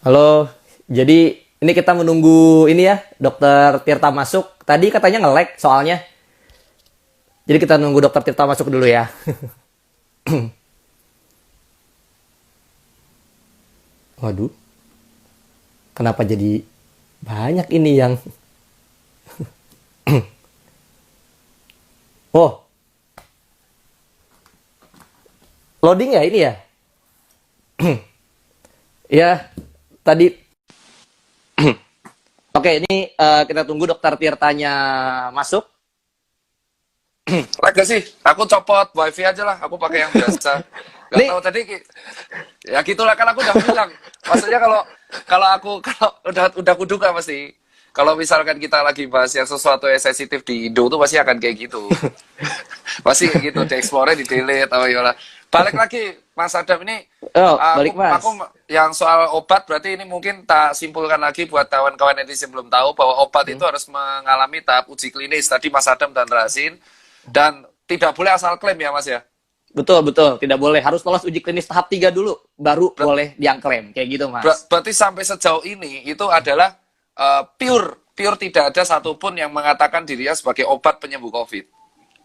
Halo, jadi ini kita menunggu ini ya, Dokter Tirta masuk. Tadi katanya nge-lag soalnya. Jadi kita nunggu Dokter Tirta masuk dulu ya. Waduh, kenapa jadi banyak ini yang... Oh, loading ya ini ya? Ya, tadi... Oke, ini kita tunggu Dokter Tirtanya masuk. Lag gak sih? Aku copot wifi aja lah. Aku pakai yang biasa. Gak Nih, tahu tadi ya gitulah kan aku udah bilang. Maksudnya kalau kalau aku kalau udah kuduga pasti. Kalau misalkan kita lagi bahas yang sesuatu yang sensitif di Indo tuh pasti akan kayak gitu. Pasti kayak gitu. Di explore di delete atau yola. Balik lagi Mas Adam ini oh, balik aku Mas. yang soal obat berarti ini mungkin tak simpulkan lagi buat kawan-kawan netizen belum tahu bahwa obat itu harus mengalami tahap uji klinis. Tadi Mas Adam dan Rasin dan tidak boleh asal klaim ya Mas ya. Betul, betul. Tidak boleh. Harus lolos uji klinis tahap 3 dulu. Baru Ber- boleh diangklaim. Kayak gitu, Mas. Berarti sampai sejauh ini itu adalah pure tidak ada satupun yang mengatakan dirinya sebagai obat penyembuh COVID.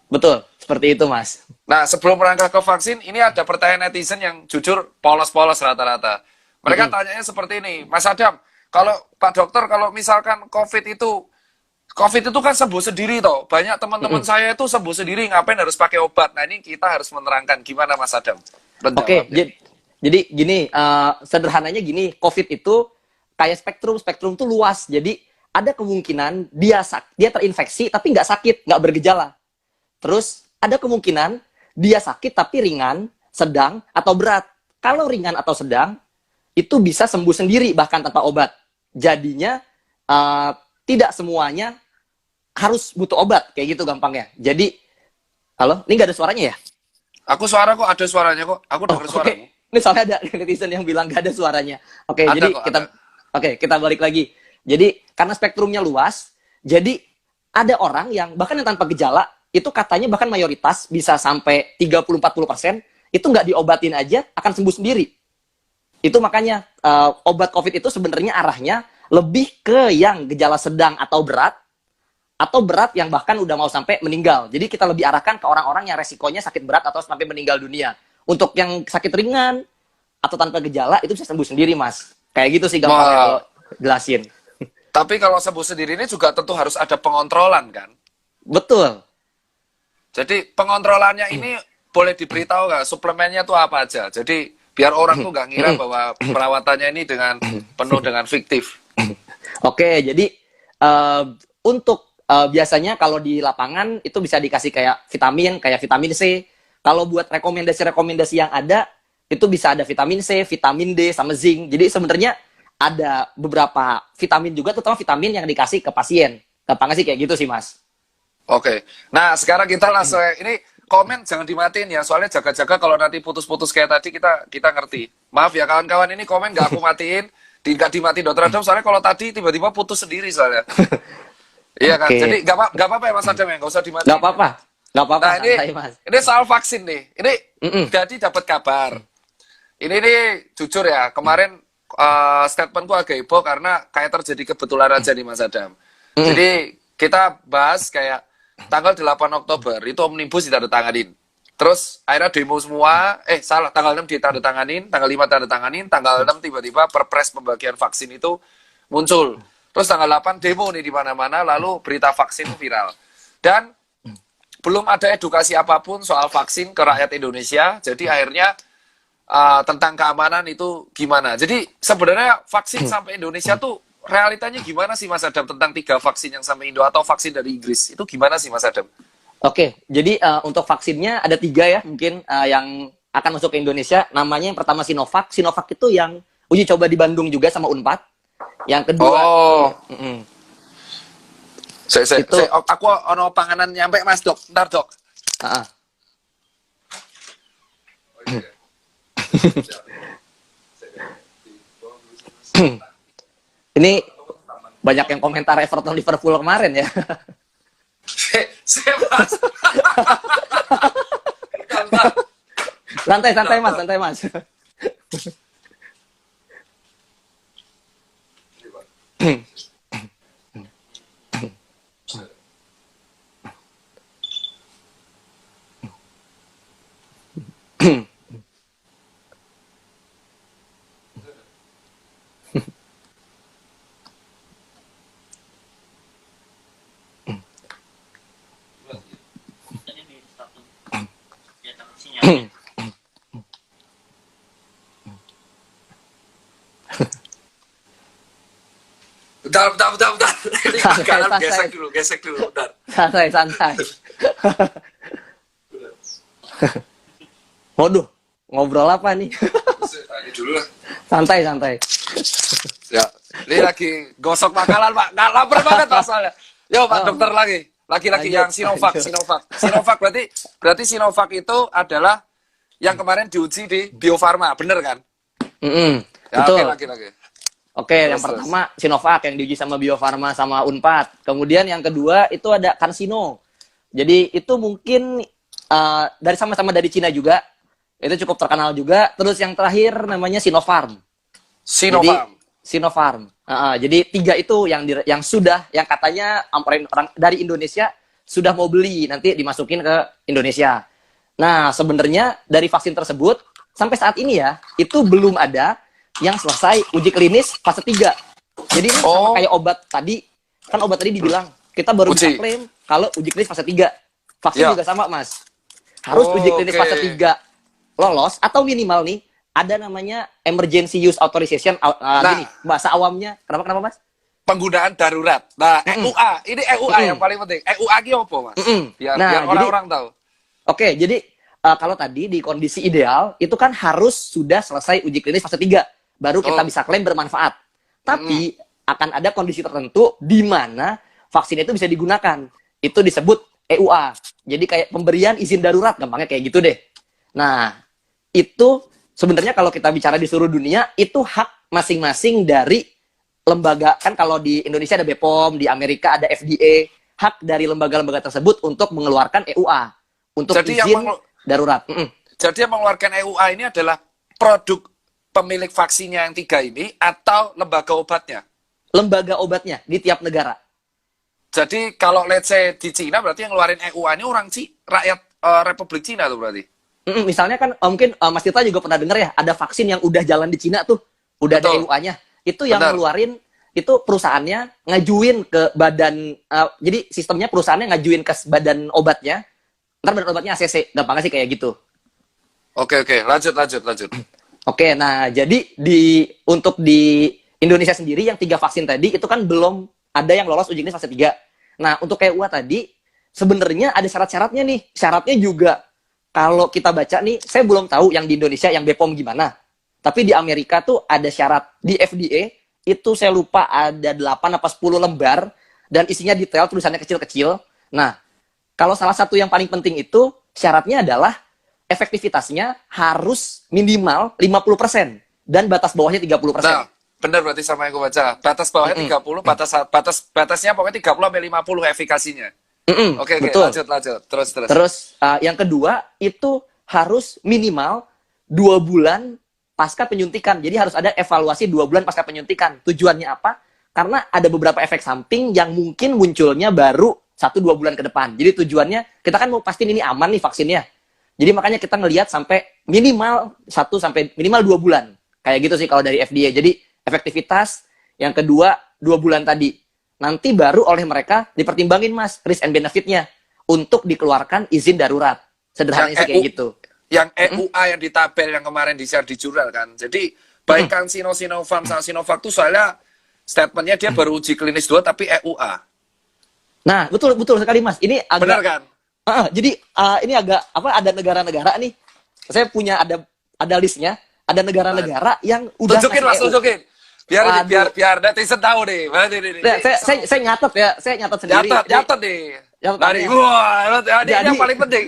Betul. Seperti itu, Mas. Nah, sebelum merangkak ke vaksin, ini ada pertanyaan netizen yang jujur polos-polos rata-rata. Mereka Mm-mm. tanyanya seperti ini, Mas Adam, kalau Pak Dokter, kalau misalkan COVID itu kan sembuh sendiri toh. Banyak teman-teman Mm-mm. saya itu sembuh sendiri, ngapain harus pakai obat? Nah, ini kita harus menerangkan gimana Mas Adam Oke, menjawabnya. jadi gini, sederhananya gini, COVID itu kayak spektrum, spektrum tuh luas. Jadi ada kemungkinan dia terinfeksi tapi nggak sakit, nggak bergejala. Terus ada kemungkinan dia sakit tapi ringan, sedang, atau berat. Kalau ringan atau sedang, itu bisa sembuh sendiri bahkan tanpa obat. Jadinya uh, tidak semuanya harus butuh obat, kayak gitu gampangnya. Jadi, halo, ini nggak ada suaranya ya? Aku suara kok, ada suaranya kok. Aku Oh, dengar oke. suaramu. Ini soalnya ada netizen yang bilang nggak ada suaranya. Oke, Ada jadi kok, ada. kita balik lagi. Jadi karena spektrumnya luas, jadi ada orang yang bahkan yang tanpa gejala itu katanya bahkan mayoritas bisa sampai 30-40% itu nggak diobatin aja akan sembuh sendiri. Itu makanya obat COVID itu sebenarnya arahnya lebih ke yang gejala sedang atau berat yang bahkan udah mau sampai meninggal. Jadi kita lebih arahkan ke orang-orang yang resikonya sakit berat atau sampai meninggal dunia. Untuk yang sakit ringan atau tanpa gejala itu bisa sembuh sendiri, Mas. Kayak gitu sih gampangnya kalau Wah, jelasin. tapi kalau sembuh sendiri ini juga tentu harus ada pengontrolan kan? Betul. Jadi pengontrolannya ini boleh diberitahu nggak suplemennya tuh apa aja? Jadi biar orang tuh nggak ngira bahwa perawatannya ini dengan penuh dengan fiktif. Oke, jadi uh, untuk biasanya kalau di lapangan itu bisa dikasih kayak vitamin C. Kalau buat rekomendasi-rekomendasi yang ada itu bisa ada vitamin C, vitamin D, sama zinc. Jadi sebenarnya ada beberapa vitamin juga, terutama vitamin yang dikasih ke pasien. Gampangnya sih kayak gitu sih, Mas. Oke. Nah, sekarang kita langsung ini komen jangan dimatiin ya, soalnya jaga-jaga kalau nanti putus-putus kayak tadi kita ngerti. Maaf ya kawan-kawan ini komen nggak aku matiin, nggak dimatiin Dokter Adam soalnya kalau tadi tiba-tiba putus sendiri soalnya. Iya kan? Jadi Oke, nggak apa-apa ya Mas Adam ya, nggak usah nggak dimatiin ya. apa-apa, nggak apa-apa, Nah, ini santai, Mas. ini soal vaksin nih. Ini Mm-mm. jadi dapat kabar. Ini nih jujur ya, kemarin statementku agak heboh karena kayak terjadi kebetulan aja nih Mas Adam. Mm-mm. Jadi kita bahas kayak tanggal 8 Oktober itu Omnibus ditandatanganin. Terus akhirnya demo semua, salah, tanggal 6 ditandatanganin, tanggal 5 ditandatanganin, tanggal 6 tiba-tiba perpres pembagian vaksin itu muncul. Terus tanggal 8 demo nih di mana-mana, lalu berita vaksin viral. Dan belum ada edukasi apapun soal vaksin ke rakyat Indonesia, jadi akhirnya tentang keamanan itu gimana. Jadi sebenarnya vaksin sampai Indonesia tuh realitanya gimana sih Mas Adam tentang 3 vaksin yang sampai Indo atau vaksin dari Inggris itu gimana sih Mas Adam? Oke, jadi untuk vaksinnya ada 3 ya mungkin yang akan masuk ke Indonesia. Namanya yang pertama Sinovac. Sinovac itu yang uji coba di Bandung juga sama Unpad. Yang kedua, Oh, itu aku ono panganan nyampe Mas Dok, ntar Dok. uh, ini banyak yang komentar Everton Liverpool kemarin ya. Saya Mas. Bentar. Santai Mas, santai Mas. Bentar. Ini makanan Santai. gesek dulu, bentar. Santai. Waduh, ngobrol apa nih? Ini dulu lah. Santai. Ya, ini lagi gosok makanan, Pak. Nggak lapar banget masalahnya. Yo, Pak Oh. Dokter lagi. Lagi-lagi Lanjut, yang Sinovac. Sinovac berarti Sinovac itu adalah yang kemarin diuji di Bio Farma, bener kan? Ya, Betul. oke, lagi. Oke, yang Terus. pertama Sinovac yang diuji sama Bio Farma sama Unpad. Kemudian yang kedua itu ada CanSino. Jadi itu mungkin dari sama-sama dari Cina juga. Itu cukup terkenal juga. Terus yang terakhir namanya Sinopharm. Sinovac. Sinopharm. Jadi 3 itu yang sudah, yang katanya orang dari Indonesia sudah mau beli, nanti dimasukin ke Indonesia. Nah, sebenarnya dari vaksin tersebut sampai saat ini ya, itu belum ada yang selesai uji klinis fase 3. Jadi ini sama kayak obat tadi, kan obat tadi dibilang kita baru bisa Uji. klaim kalau uji klinis fase 3. Vaksin Ya. juga sama, Mas. Harus uji klinis Oke. fase 3 lolos atau minimal nih ada namanya emergency use authorization, gini, bahasa awamnya. Kenapa Mas? Penggunaan darurat. Nah, EUA. Ini EUA yang paling penting. EUA ini apa, Mas? Biar Nah, orang-orang tahu. Oke, jadi kalau tadi di kondisi ideal itu kan harus sudah selesai uji klinis fase 3 baru kita bisa klaim bermanfaat. Tapi akan ada kondisi tertentu di mana vaksin itu bisa digunakan. Itu disebut EUA. Jadi kayak pemberian izin darurat, gampangnya kayak gitu deh. Nah, itu sebenarnya kalau kita bicara di seluruh dunia itu hak masing-masing dari lembaga. Kan kalau di Indonesia ada BPOM, di Amerika ada FDA. Hak dari lembaga-lembaga tersebut untuk mengeluarkan EUA untuk Jadi izin darurat. Jadi yang mengeluarkan EUA ini adalah produk pemilik vaksinnya yang 3 ini atau lembaga obatnya? Lembaga obatnya di tiap negara. Jadi kalau let's say di Cina berarti yang ngeluarin EUA ini orang rakyat Republik Cina tuh berarti? Misalnya kan mungkin Mas Tirta juga pernah dengar ya, ada vaksin yang udah jalan di Cina tuh, udah ada Betul. EUA-nya. Itu yang Benar. ngeluarin, itu perusahaannya ngajuin ke badan, jadi sistemnya perusahaannya ngajuin ke badan obatnya, ntar badan obatnya ACC, gampangnya sih kayak gitu. Oke, lanjut. Oke, nah jadi untuk di Indonesia sendiri yang 3 vaksin tadi itu kan belum ada yang lolos uji klinis fase 3. Nah, untuk EUA tadi sebenarnya ada syarat-syaratnya nih. Syaratnya juga kalau kita baca nih, saya belum tahu yang di Indonesia yang BPOM gimana. Tapi di Amerika tuh ada syarat di FDA itu saya lupa ada 8 apa 10 lembar dan isinya detail, tulisannya kecil-kecil. Nah, kalau salah satu yang paling penting itu syaratnya adalah efektivitasnya harus minimal 50% dan batas bawahnya 30%. Nah, benar berarti sama yang gue baca. Batas bawahnya 30, batasnya pokoknya 30 sampai 50 efikasinya. Oke, betul. lanjut. Terus. Terus yang kedua itu harus minimal 2 bulan pasca penyuntikan. Jadi harus ada evaluasi 2 bulan pasca penyuntikan. Tujuannya apa? Karena ada beberapa efek samping yang mungkin munculnya baru 1-2 bulan ke depan. Jadi tujuannya kita kan mau pastiin ini aman nih vaksinnya. Jadi makanya kita ngelihat sampai minimal 2 bulan. Kayak gitu sih kalau dari FDA. Jadi efektivitas, yang kedua 2 bulan tadi. Nanti baru oleh mereka dipertimbangin Mas, risk and benefit-nya untuk dikeluarkan izin darurat. Sederhananya sih kayak gitu. Yang EUA yang di tabel yang kemarin di-share di jurnal kan. Jadi baik kan Sinopharm sama Sinovac tuh soalnya statementnya dia baru uji klinis 2 tapi EUA. Nah, betul sekali Mas. Ini agak Benar kan? Jadi ini agak ada negara-negara nih. Saya punya ada listnya, ada negara-negara yang udah Tunjukin Mas, kasih EU. tunjukin. Biar netizen tahu deh. Nah, saya nyatet ya, saya nyatet sendiri. Nyatet nih. Nyatet Dari ya. wah, ini Jadi- yang paling penting.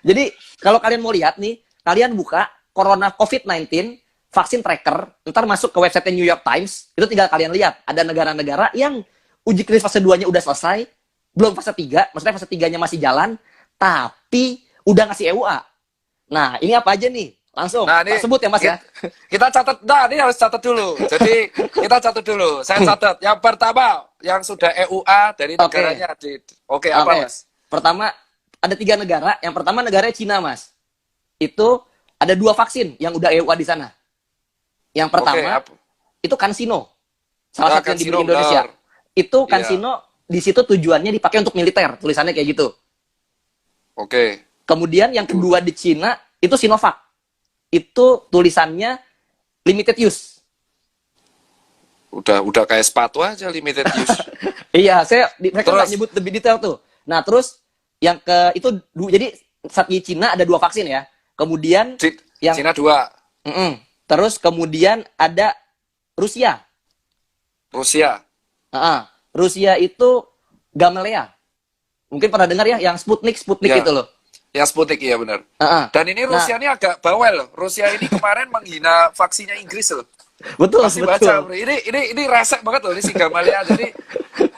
Jadi kalau kalian mau lihat nih, kalian buka Corona COVID-19 vaksin tracker, ntar masuk ke website New York Times, itu tinggal kalian lihat. Ada negara-negara yang uji klinis fase 2-nya udah selesai, belum fase 3, maksudnya fase 3-nya masih jalan, tapi udah ngasih EUA. Nah, ini apa aja nih? Langsung, Nah, ini tak sebut ya Mas ya? kita catat. Nah, ini harus catat dulu. Jadi kita catat dulu. Saya catat. Yang pertama, yang sudah EUA dari Oke. negaranya. Oke, apa Oke. Mas? Pertama, ada 3 negara. Yang pertama negaranya Cina, Mas. Itu ada 2 vaksin yang udah EUA di sana. Yang pertama, Oke, itu CanSino. Salah satu yang CanSino, dibeli Indonesia. benar. Itu Iya. CanSino, di situ tujuannya dipakai untuk militer. Tulisannya kayak gitu. Oke. Kemudian yang kedua di Cina, itu Sinovac. Itu tulisannya limited use. Udah kayak sepatu aja limited use. Iya, mereka nggak Terus? nyebut lebih detail tuh. Nah, terus yang itu jadi saat di Cina ada 2 vaksin ya. Kemudian yang Cina 2, terus kemudian ada Rusia. Rusia. Rusia itu Gamaleya. Mungkin pernah dengar ya yang Sputnik Ya. itu loh. Yang Sputnik, iya benar. Dan ini Nah, Rusia ini agak bawel loh. Rusia ini kemarin menghina vaksinnya Inggris loh. betul, Pasti betul. baca, bro. Ini resek banget loh, ini si Gamaleya. Jadi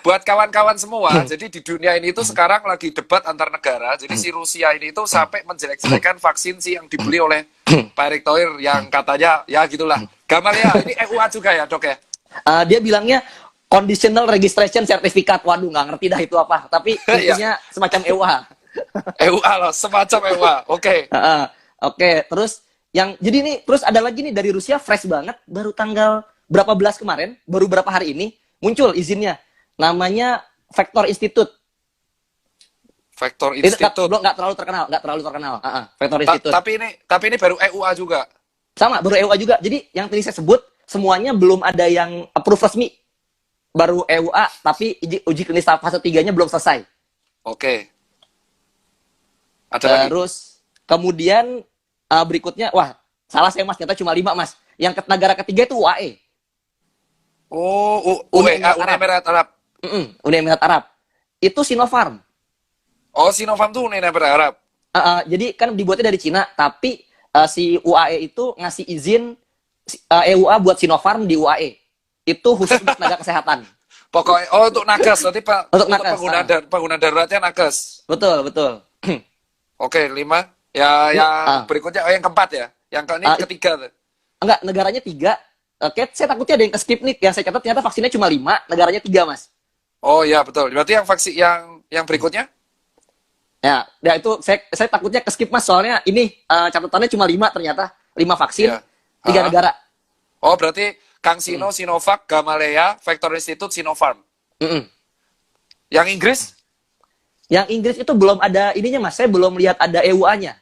buat kawan-kawan semua, jadi di dunia ini tuh sekarang lagi debat antar negara. Jadi si Rusia ini tuh sampai menjelek-jelekan vaksin si yang dibeli oleh Pak Erick Thohir yang katanya ya gitulah. Gamaleya, ini EUA juga ya, Dok ya? Dia bilangnya conditional registration certificate. Waduh, nggak ngerti dah itu apa. Tapi intinya semacam EUA. EUA loh, semacam EUA. Oke. Oke, terus jadi nih terus ada lagi nih dari Rusia fresh banget, baru tanggal berapa belas kemarin, baru berapa hari ini muncul izinnya. Namanya Vector Institute. Vector Itu Institute. nggak terlalu terkenal. Vector Institute. Tapi ini baru EUA juga. Sama, baru EUA juga. Jadi yang tadi saya sebut semuanya belum ada yang approve resmi. Baru EUA, tapi uji klinis fase 3-nya belum selesai. Oke. Ada lagi? Terus kemudian berikutnya, wah salah saya Mas, ternyata cuma 5 Mas. Yang negara ketiga itu UAE. Oh, Uni Uni Emirat Arab. Uni Emirat Arab. Itu Sinopharm. Oh, Sinovac tuh Uni Emirat Arab. Jadi kan dibuatnya dari Cina, tapi si UAE itu ngasih izin EUA buat Sinopharm di UAE. Itu khusus untuk tenaga kesehatan. Pokoknya, untuk nakes, berarti Untuk nakes, pengguna daruratnya nakes. Betul. Oke, 5. Ya, yang berikutnya, yang keempat ya. Yang ketiga tuh. Enggak, negaranya 3. Oke, saya takutnya ada yang ke-skip nih. Yang saya catat ternyata vaksinnya cuma 5, negaranya 3 Mas. Oh iya, betul. Berarti yang vaksin yang berikutnya? Ya itu saya takutnya ke-skip Mas, soalnya ini catatannya cuma 5 ternyata. 5 vaksin, Iya. 3 negara. Oh, berarti CanSino, Sinovac, Gamaleya, Vector Institute, Sinopharm. Yang Inggris? Yang Inggris itu belum ada ininya Mas, saya belum lihat ada EUA-nya.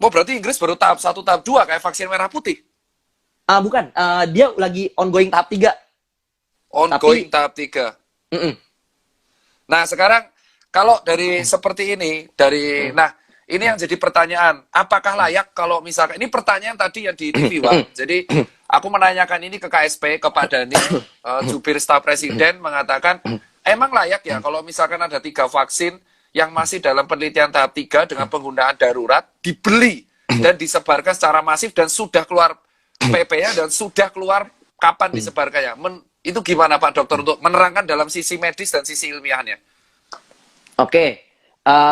Oh, berarti Inggris baru tahap 1, tahap 2 kayak vaksin merah putih. Bukan, dia lagi ongoing tahap 3. Ongoing tahap 3. Nah, sekarang kalau dari seperti ini, nah, ini yang jadi pertanyaan, apakah layak kalau misalkan, ini pertanyaan tadi yang di TV, Pak. Jadi, aku menanyakan ini ke KSP, ke Pak Dhani, Jubir Staf Presiden, mengatakan, emang layak ya kalau misalkan ada 3 vaksin yang masih dalam penelitian tahap 3 dengan penggunaan darurat, dibeli dan disebarkan secara masif dan sudah keluar PP-nya dan sudah keluar kapan disebarkannya. Itu gimana Pak Dokter untuk menerangkan dalam sisi medis dan sisi ilmiahnya? Oke,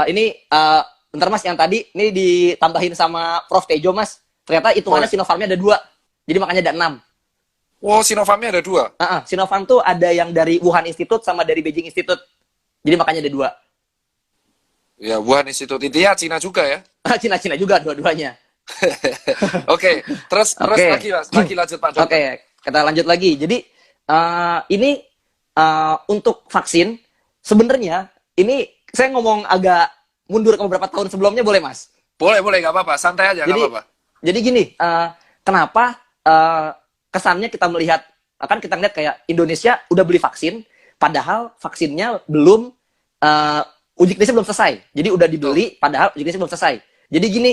ini bentar Mas, yang tadi ini ditambahin sama Prof Tejo Mas. Ternyata hitungannya Sinopharmnya ada 2, jadi makanya ada 6. Wow, Sinopharmnya ada 2? Sinopharm tuh ada yang dari Wuhan Institute sama dari Beijing Institute, jadi makanya ada 2. Ya, Wuhan Institute, intinya Cina juga ya? Cina juga dua-duanya. Oke, terus lagi lanjut Pak Dokter. Oke, kita lanjut lagi. Jadi ini untuk vaksin sebenarnya ini saya ngomong agak mundur ke beberapa tahun sebelumnya, boleh Mas? Boleh, nggak apa-apa, santai aja, nggak apa-apa. Jadi gini, kenapa kesannya kita melihat, kan kita lihat kayak Indonesia udah beli vaksin, padahal vaksinnya belum uji klinisnya belum selesai. Jadi udah dibeli, padahal uji klinisnya belum selesai. Jadi gini,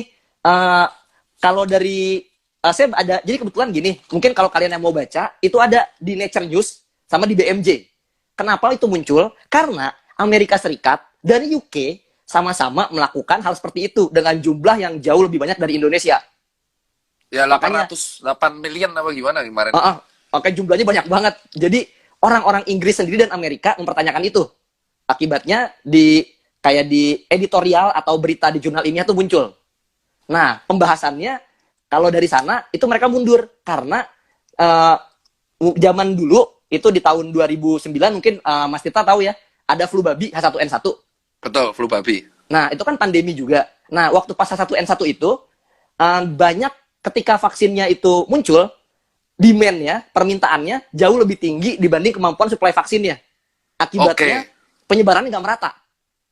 kalau dari saya ada, jadi kebetulan gini, mungkin kalau kalian yang mau baca, itu ada di Nature News sama di BMJ. Kenapa itu muncul? Karena Amerika Serikat dan UK sama-sama melakukan hal seperti itu dengan jumlah yang jauh lebih banyak dari Indonesia. Ya Makanya 8 million apa gimana kemarin? Oke, jumlahnya banyak banget. Jadi orang-orang Inggris sendiri dan Amerika mempertanyakan itu. Akibatnya kayak di editorial atau berita di jurnal ilmiah tuh muncul. Nah, pembahasannya kalau dari sana itu mereka mundur karena zaman dulu itu di tahun 2009 mungkin Mas Tita tahu ya, ada flu babi H1N1. Betul, flu babi. Nah, itu kan pandemi juga. Nah, waktu pas H1N1 itu banyak ketika vaksinnya itu muncul, demand-nya, permintaannya jauh lebih tinggi dibanding kemampuan suplai vaksinnya. Akibatnya penyebarannya nggak merata.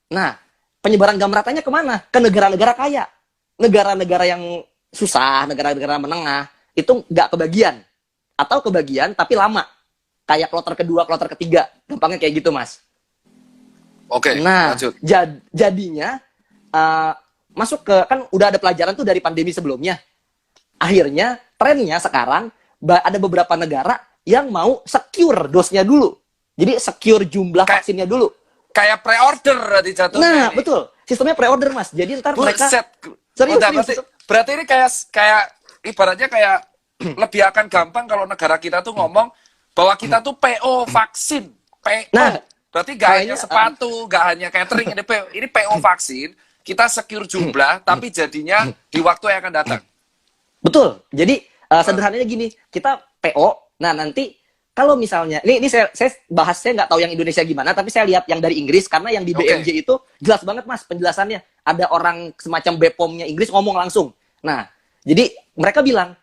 Nah, penyebaran nggak meratanya kemana? Ke negara-negara kaya. Negara-negara yang susah, negara-negara menengah, itu nggak kebagian. Atau kebagian tapi lama. Kayak kloter kedua, kloter ketiga. Gampangnya kayak gitu, Mas. Oke, Nah, lanjut. jadinya masuk ke, kan udah ada pelajaran tuh dari pandemi sebelumnya. Akhirnya, trennya sekarang ada beberapa negara yang mau secure dosnya dulu. Jadi secure jumlah vaksinnya dulu. Kayak pre-order berarti jatuhnya. Nah, ini. betul. Sistemnya pre-order, Mas. Jadi ntar mereka Buset. serius, Udah, serius. berarti ini kayak ibaratnya kayak lebih akan gampang kalau negara kita tuh ngomong bahwa kita tuh PO vaksin. PO. Nah, Berarti gak hanya kayaknya, sepatu, gak hanya catering, ini PO vaksin. Kita secure jumlah, tapi jadinya di waktu yang akan datang. betul. Jadi sederhananya gini, kita PO. Nah, nanti kalau misalnya, ini saya bahas, saya nggak tahu yang Indonesia gimana, tapi saya lihat yang dari Inggris, karena yang di BMJ itu jelas banget, Mas, penjelasannya. Ada orang semacam BPOM-nya Inggris ngomong langsung. Nah, jadi mereka bilang,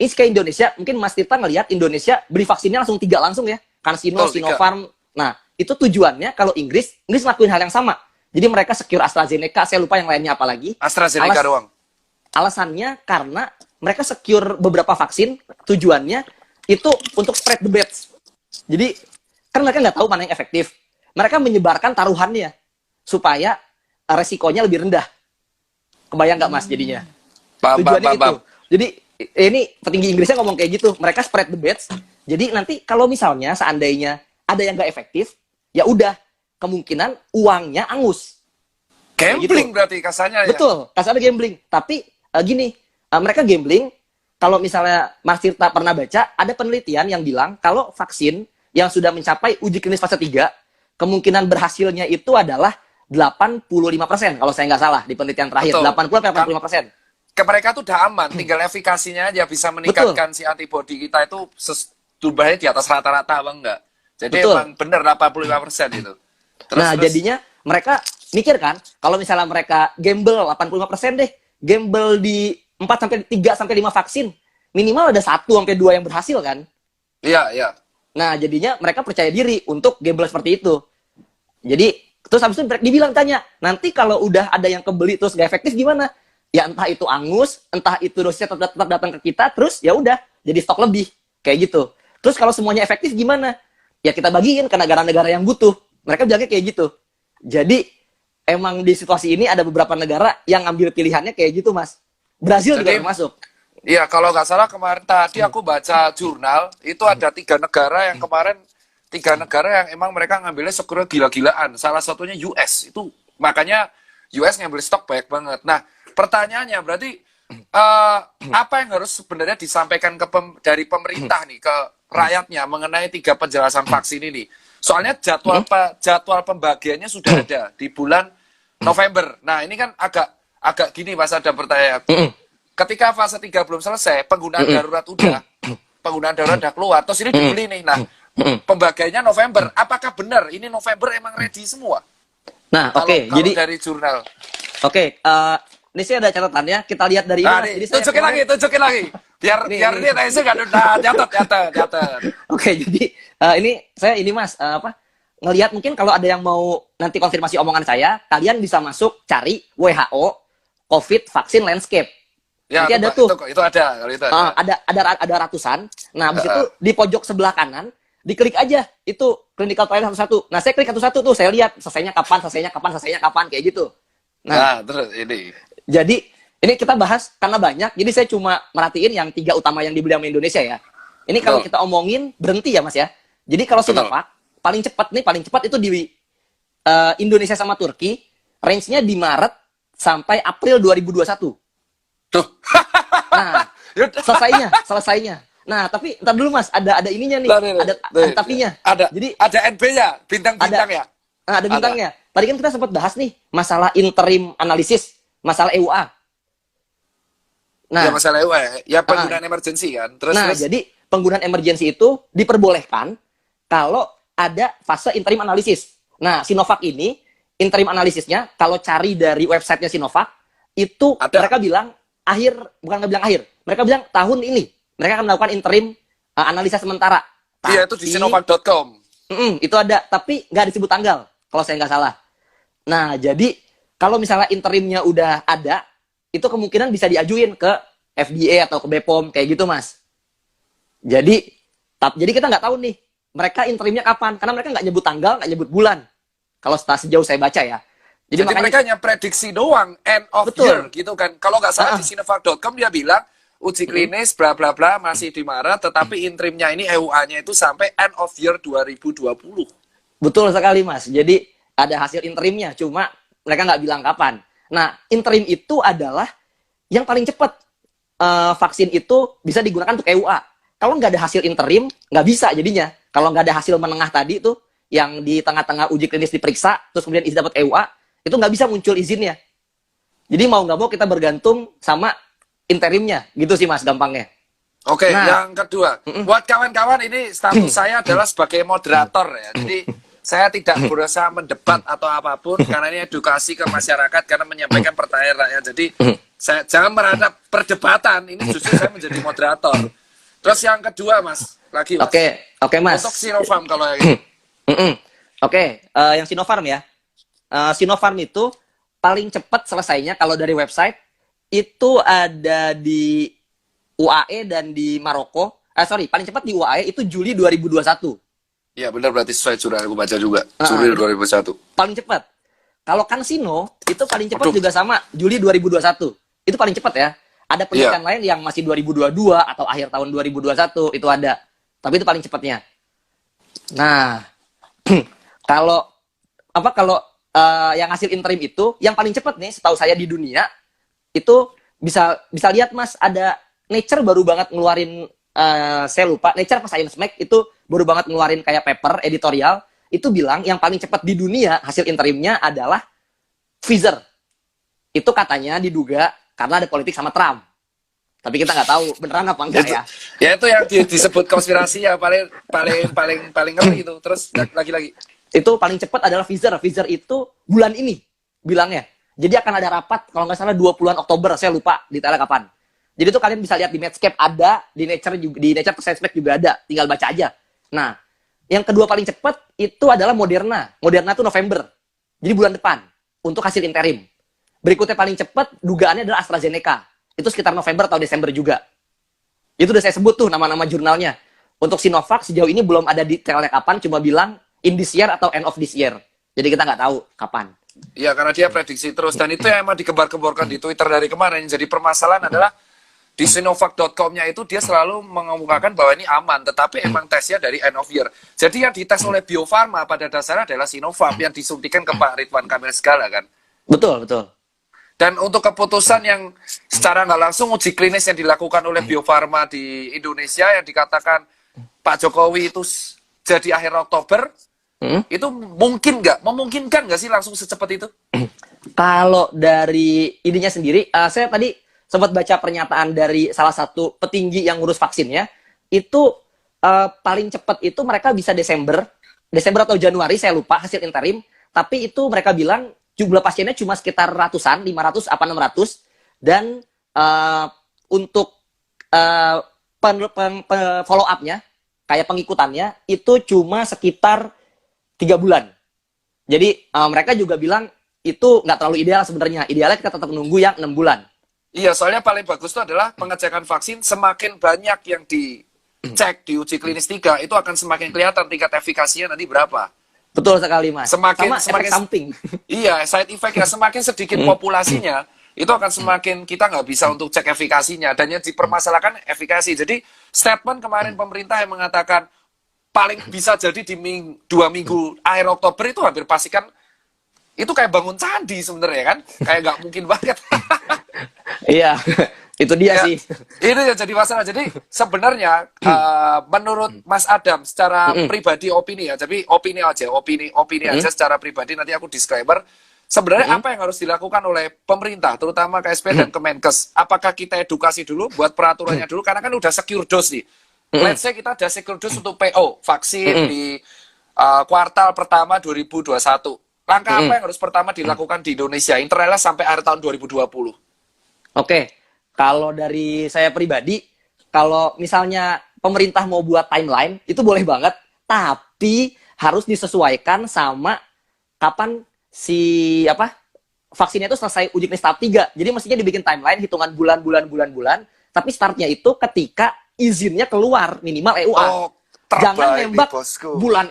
ini kayak Indonesia, mungkin Mas Tirta ngelihat Indonesia beli vaksinnya langsung 3 langsung ya. CanSino, Sinopharm. Nah, itu tujuannya kalau Inggris lakuin hal yang sama. Jadi mereka secure AstraZeneca, saya lupa yang lainnya apa lagi. AstraZeneca doang. Alasannya karena mereka secure beberapa vaksin, tujuannya itu untuk spread the bets. Jadi, kan mereka nggak tahu mana yang efektif. Mereka menyebarkan taruhannya, supaya resikonya lebih rendah. Kebayang nggak, Mas, jadinya? Tujuannya itu. Jadi, ini petinggi Inggrisnya ngomong kayak gitu. Mereka spread the bets. Jadi, nanti kalau misalnya, seandainya ada yang nggak efektif, ya udah, kemungkinan uangnya angus. Gambling gitu. berarti kasarnya ya? Betul, kasarnya gambling. Tapi, gini, mereka gambling. Kalau misalnya Mas Tirta pernah baca, ada penelitian yang bilang kalau vaksin yang sudah mencapai uji klinis fase 3, kemungkinan berhasilnya itu adalah 85%, kalau saya nggak salah di penelitian terakhir. Betul. 80-85%. Ke mereka tuh udah aman, tinggal efikasinya aja bisa meningkatkan si antibodi kita itu jumlahnya di atas rata-rata apa enggak. Jadi Betul. emang bener 85% itu. Terus, jadinya mereka mikir kan, kalau misalnya mereka gamble 85% deh, gamble di 3-5 vaksin, minimal ada 1-2 yang berhasil kan. Iya, iya. Nah, jadinya mereka percaya diri untuk gamble seperti itu. Jadi, terus habis itu dibilang, tanya, nanti kalau udah ada yang kebeli terus gak efektif gimana? Ya entah itu angus, entah itu dosisnya tetap datang ke kita, terus ya udah jadi stok lebih. Kayak gitu. Terus kalau semuanya efektif gimana? Ya kita bagiin ke negara-negara yang butuh. Mereka bilangnya kayak gitu. Jadi, emang di situasi ini ada beberapa negara yang ngambil pilihannya kayak gitu, Mas. Brazil juga termasuk. Iya, kalau nggak salah kemarin tadi aku baca jurnal, itu ada 3 negara yang kemarin, 3 negara yang emang mereka ngambilnya sekure gila-gilaan. Salah satunya US. Itu makanya US ngambil stok banyak banget. Nah, pertanyaannya berarti apa yang harus sebenarnya disampaikan dari pemerintah nih ke rakyatnya mengenai 3 penjelasan vaksin ini? Soalnya jadwal pembagiannya sudah ada di bulan November. Nah, ini kan agak gini, Mas, ada pertanyaan. Ketika fase 3 belum selesai, penggunaan darurat udah keluar, terus ini dibeli nih. Nah, pembagiannya November. Apakah benar ini November emang ready semua? Nah, oke. Jadi dari jurnal. Oke, ini sih ada catatannya. Kita lihat dari ini. Nah, Jadi tunjukin lagi. Biar dia saya nggak catat. Oke, jadi ini Mas, ngelihat mungkin kalau ada yang mau nanti konfirmasi omongan saya, kalian bisa masuk cari WHO COVID vaksin landscape. Ya, nanti ada tuh. Itu ada kalau itu ada. Ada ratusan. Nah, habis itu di pojok sebelah kanan diklik aja itu clinical trial satu-satu. Nah, saya klik satu-satu tuh, saya lihat selesainya kapan kayak gitu. Nah, terus ini. Jadi ini kita bahas karena banyak. Jadi saya cuma merhatiin yang 3 utama yang dibeli sama Indonesia ya. Ini kalau kita omongin berhenti ya, Mas ya. Jadi kalau Sinovac paling cepat itu di Indonesia sama Turki, range-nya di Maret sampai April 2021. Tuh. Nah, Yaudah. selesainya. Nah, tapi ntar dulu Mas, ada ininya nih, ada tapinya. Ada. Jadi Ada NB-nya, bintang-bintang ya. ada bintangnya. Tadi kan kita sempat bahas nih masalah interim analisis, masalah EUA. Ya Nah, masalah EUA ya penggunaan emergency kan. Terus jadi penggunaan emergency itu diperbolehkan kalau ada fase interim analisis. Nah, Sinovac ini interim analisisnya kalau cari dari websitenya Sinovac itu Ada. mereka bilang bukan nggak bilang akhir, mereka bilang tahun ini mereka akan melakukan interim analisa sementara. iya itu di sinovac.com. Itu ada, tapi nggak disebut tanggal kalau saya nggak salah. Nah, jadi kalau misalnya interimnya udah ada, itu kemungkinan bisa diajuin ke FDA atau ke BPOM kayak gitu, Mas. Jadi kita nggak tahu nih mereka interimnya kapan, karena mereka nggak nyebut tanggal, nggak nyebut bulan. Kalau sejauh saya baca ya. Jadi makanya, mereka hanya prediksi doang, end of year gitu kan. Kalau nggak salah di sinovac.com dia bilang uji klinis bla bla bla masih di Maret, tetapi interimnya ini EUA-nya itu sampai end of year 2020. Betul sekali, Mas. Jadi ada hasil interimnya, cuma mereka nggak bilang kapan. Nah, interim itu adalah yang paling cepat. Vaksin itu bisa digunakan untuk EUA. Kalau nggak ada hasil interim, nggak bisa jadinya. Kalau nggak ada hasil menengah tadi tuh, yang di tengah-tengah uji klinis diperiksa, terus kemudian izin dapat EUA, itu nggak bisa muncul izinnya. Jadi mau nggak mau kita bergantung sama interimnya, gitu sih Mas gampangnya. Oke, Nah, yang kedua, buat kawan-kawan ini status saya adalah sebagai moderator ya. Jadi saya tidak berusaha mendebat atau apapun karena ini edukasi ke masyarakat karena menyampaikan pertanyaan rakyat. Jadi saya jangan merada perdebatan, ini justru saya menjadi moderator. Terus yang kedua Mas, lagi Mas. Oke Mas. Untuk Sinopharm kalau yang ini. Oke, yang Sinopharm ya. Sinopharm itu paling cepat selesainya kalau dari website itu ada di UAE dan di Maroko. Paling cepat di UAE itu Juli 2021. Iya benar, berarti sesuai sudah aku baca juga. Juli 2021. Paling cepat. Kalau CanSino itu paling cepat juga sama Juli 2021. Itu paling cepat ya. Ada penelitian lain yang masih 2022 atau akhir tahun 2021 itu ada. Tapi itu paling cepatnya. Nah, kalau yang hasil interim itu yang paling cepat nih setahu saya di dunia itu bisa lihat Mas, ada Nature baru banget ngeluarin saya lupa, Nature apa Science Mag itu baru banget ngeluarin kayak paper editorial itu bilang yang paling cepat di dunia hasil interimnya adalah Pfizer. Itu katanya diduga karena ada politik sama Trump. Tapi kita nggak tahu beneran apa enggak ya. Ya itu yang disebut konspirasi ya paling ngeri itu. Terus lagi-lagi. Itu paling cepat adalah Pfizer. Pfizer itu bulan ini bilangnya. Jadi akan ada rapat kalau nggak salah 20-an Oktober, saya lupa detailnya kapan. Jadi itu kalian bisa lihat di Medscape ada, di Nature juga, di Nature Science juga ada, tinggal baca aja. Nah, yang kedua paling cepat itu adalah Moderna. Moderna itu November. Jadi bulan depan untuk hasil interim. Berikutnya paling cepat dugaannya adalah AstraZeneca. Itu sekitar November atau Desember juga. Itu udah saya sebut tuh nama-nama jurnalnya. Untuk Sinovac sejauh ini belum ada detailnya kapan, cuma bilang in this year atau end of this year. Jadi kita nggak tahu kapan. Iya, karena dia prediksi terus. Dan itu yang emang digembar-gemborkan di Twitter dari kemarin. Jadi permasalahan adalah di sinovac.com-nya itu dia selalu mengemukakan bahwa ini aman. Tetapi emang tesnya dari end of year. Jadi yang dites oleh Bio Farma pada dasarnya adalah Sinovac yang disuntikan ke Pak Ridwan Kamil segala kan. Betul. Dan untuk keputusan yang secara nggak langsung uji klinis yang dilakukan oleh Bio Farma di Indonesia yang dikatakan Pak Jokowi itu jadi akhir Oktober, itu memungkinkan nggak sih langsung secepat itu? Kalau dari idenya sendiri, saya tadi sempat baca pernyataan dari salah satu petinggi yang ngurus vaksinnya, itu paling cepat itu mereka bisa Desember atau Januari, saya lupa hasil interim, tapi itu mereka bilang jumlah pasiennya cuma sekitar ratusan, 500 apa 600, dan untuk follow up-nya, kayak pengikutannya, itu cuma sekitar 3 bulan. Jadi mereka juga bilang itu nggak terlalu ideal sebenarnya. Idealnya kita tetap menunggu yang 6 bulan. Iya, soalnya paling bagus itu adalah pengecekan vaksin, semakin banyak yang dicek di uji klinis 3, itu akan semakin kelihatan tingkat efikasinya nanti berapa. Betul sekali, Mas. Semakin efek samping. Iya, side effect ya, semakin sedikit populasinya, itu akan semakin kita nggak bisa untuk cek efikasinya. Dan yang dipermasalahkan efikasi. Jadi statement kemarin pemerintah yang mengatakan paling bisa jadi di 2 minggu akhir Oktober itu hampir pastikan itu kayak bangun candi sebenarnya kan, kayak nggak mungkin banget. Iya, Itu dia Ya, sih. ini yang jadi masalah. Jadi sebenarnya menurut Mas Adam secara Mm-mm. pribadi opini ya. Jadi opini aja, opini Mm-mm. aja secara pribadi. Nanti aku disclaimer. Sebenarnya Mm-mm. apa yang harus dilakukan oleh pemerintah, terutama KSP dan Kemenkes? Apakah kita edukasi dulu, buat peraturannya dulu? Karena kan udah secure dose nih. Mm-mm. Let's say kita ada secure dose untuk PO vaksin Mm-mm. di kuartal pertama 2021. Langkah Mm-mm. apa yang harus pertama dilakukan di Indonesia? Internalnya sampai akhir tahun 2020. Oke, kalau dari saya pribadi, kalau misalnya pemerintah mau buat timeline, itu boleh banget, tapi harus disesuaikan sama kapan si apa vaksinnya itu selesai uji klinis tahap 3. Jadi mestinya dibikin timeline, hitungan bulan-bulan, tapi startnya itu ketika izinnya keluar, minimal EUA. Oh, Jangan terbaik nih nembak bosku. bulan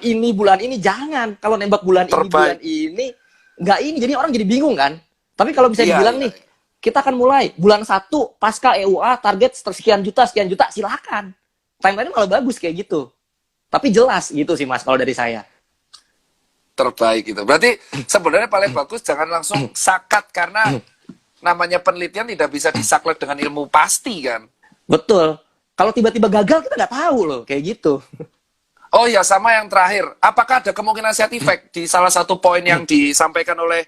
ini, jangan. Kalau nembak bulan Terbaik. ini, nggak ini, jadi orang jadi bingung kan. Tapi kalau bisa Iya, dibilang iya, nih, iya. kita akan mulai bulan 1 pasca EUA target sekian juta, silakan. Timeline malah bagus kayak gitu. Tapi jelas gitu sih Mas kalau dari saya. Terbaik itu. Berarti sebenarnya paling bagus jangan langsung sakat karena namanya penelitian tidak bisa disaklek dengan ilmu pasti kan. Betul. Kalau tiba-tiba gagal kita nggak tahu loh kayak gitu. Oh ya, sama yang terakhir. Apakah ada kemungkinan side effect di salah satu poin yang disampaikan oleh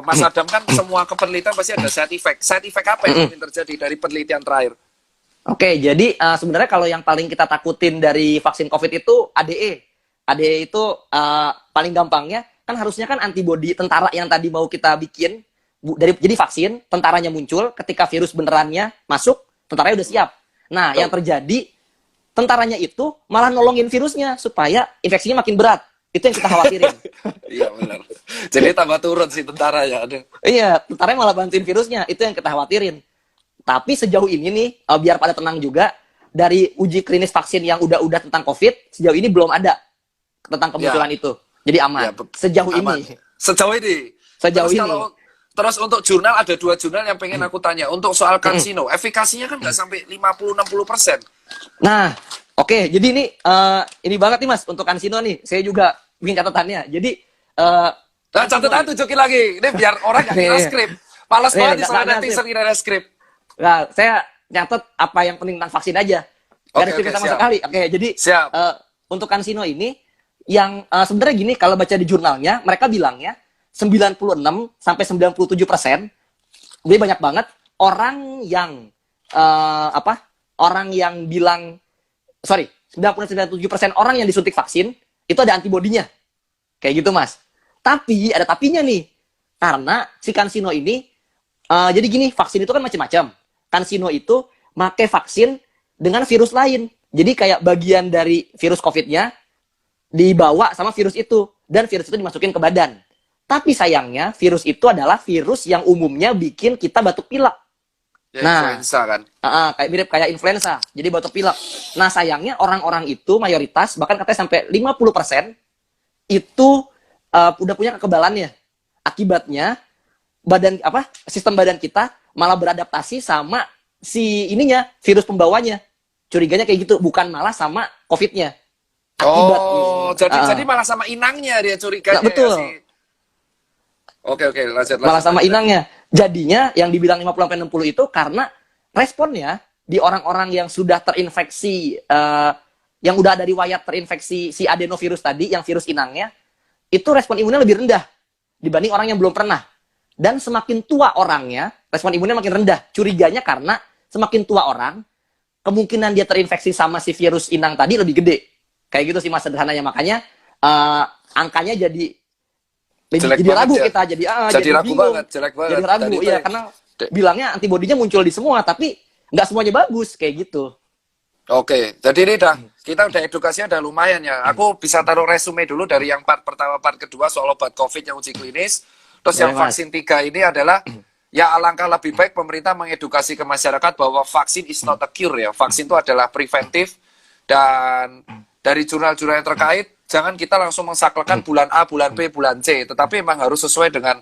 Mas Adam kan semua kepenelitian pasti ada side effect. Side effect apa yang mungkin terjadi dari penelitian terakhir? Oke, jadi sebenarnya kalau yang paling kita takutin dari vaksin COVID itu ADE. ADE itu paling gampangnya kan harusnya kan antibodi tentara yang tadi mau kita bikin jadi vaksin, tentaranya muncul ketika virus benerannya masuk, tentaranya udah siap. Nah, yang terjadi tentaranya itu malah nolongin virusnya supaya infeksinya makin berat. Itu yang kita khawatirin. Iya benar. Jadi tambah turun sih tentara ya. Aduh. Iya, tentaranya malah bantuin virusnya. Itu yang kita khawatirin. Tapi sejauh ini nih, biar pada tenang juga, dari uji klinis vaksin yang udah tentang COVID, sejauh ini belum ada tentang kemunculan itu. Jadi aman. Ya, Sejauh aman. ini. Sejauh ini. Sejauh Terus ini. terus untuk jurnal ada 2 jurnal yang pengen aku tanya. Untuk soal kansino, efikasinya kan nggak sampai 50-60%. Nah, oke. Jadi ini banget nih Mas untuk Kansino nih. Saya juga bikin catatannya. Jadi Nah, catatan tunjukin lagi. Ini biar orang nggak kira Nih. skrip. Males Nih, banget nggak soalnya kira netizen kira skrip. nah, saya nyatet apa yang penting tentang vaksin aja. Gak ada Oke, cerita sama siap. sekali. Oke, jadi Siap. untuk Kansino ini yang sebenarnya gini, kalau baca di jurnalnya, mereka bilangnya 96 sampai 97%. Jadi banyak banget orang yang orang yang bilang 97% orang yang disuntik vaksin itu ada antibodinya. Kayak gitu, Mas. Tapi ada tapinya nih. Karena si Kansino ini jadi gini, vaksin itu kan macam-macam. Kansino itu pakai vaksin dengan virus lain. Jadi kayak bagian dari virus COVID-nya dibawa sama virus itu dan virus itu dimasukin ke badan. Tapi sayangnya virus itu adalah virus yang umumnya bikin kita batuk pilek. Ya, Nah. influenza kan. Kayak mirip kayak influenza. Jadi batuk pilek. Nah, sayangnya orang-orang itu mayoritas bahkan katanya sampai 50% itu udah punya kekebalannya. Akibatnya sistem badan kita malah beradaptasi sama si ininya, virus pembawanya. Curiganya kayak gitu, bukan malah sama COVID-nya. Oh, jadi malah sama inangnya dia curiganya. Nah, betul. Ya, si... Oke, lanjut. Malah sama inangnya. Jadinya yang dibilang 50-60 itu karena responnya di orang-orang yang sudah terinfeksi, yang udah ada riwayat terinfeksi si adenovirus tadi, yang virus inangnya, itu respon imunnya lebih rendah dibanding orang yang belum pernah. Dan semakin tua orangnya, respon imunnya makin rendah. Curiganya karena semakin tua orang, kemungkinan dia terinfeksi sama si virus inang tadi lebih gede. Kayak gitu sih Mas sederhananya. Makanya angkanya jadi ragu ya. kita. Jadi ragu bingung. banget, jelek banget. Jadi ragu, Tadi iya. Karena bilangnya antibodinya muncul di semua, tapi nggak semuanya bagus. Kayak gitu. Oke, jadi ini kita udah edukasinya udah lumayan ya. Aku bisa taruh resume dulu dari yang part pertama, part kedua soal obat COVID yang uji klinis. Terus yang vaksin 3 ini adalah ya alangkah lebih baik pemerintah mengedukasi ke masyarakat bahwa vaksin is not a cure ya. Vaksin itu adalah preventif dan dari jurnal-jurnal yang terkait jangan kita langsung mensaklekan bulan A, bulan B, bulan C, tetapi memang harus sesuai dengan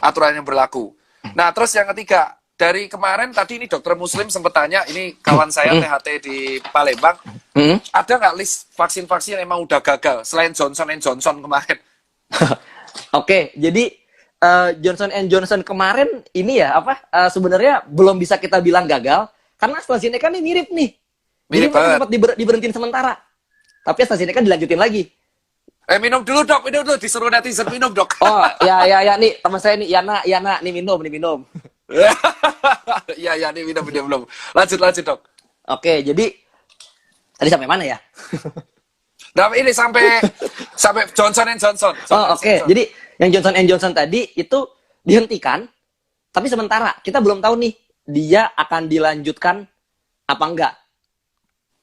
aturan yang berlaku. Nah, terus yang ketiga, dari kemarin tadi ini dokter Muslim sempat tanya, ini kawan saya THT di Palembang, ada nggak list vaksin-vaksin yang emang udah gagal selain Johnson & Johnson kemarin? Oke, jadi Johnson Johnson kemarin ini ya apa sebenarnya belum bisa kita bilang gagal karena AstraZeneca ini mirip nih. Jadi Mirip banget. sempat diberhentiin sementara. Tapi AstraZeneca dilanjutin lagi. Minum dulu dok, minum dulu. Disuruh netizen minum dok. Oh, ya nih teman saya nih Yana nih minum. Iya, nih minum. Lanjut dok. Oke, jadi tadi sampai mana ya? Nah, ini sampai Johnson Johnson. Oh, oke. Jadi yang Johnson Johnson tadi itu dihentikan, tapi sementara kita belum tahu nih dia akan dilanjutkan apa enggak.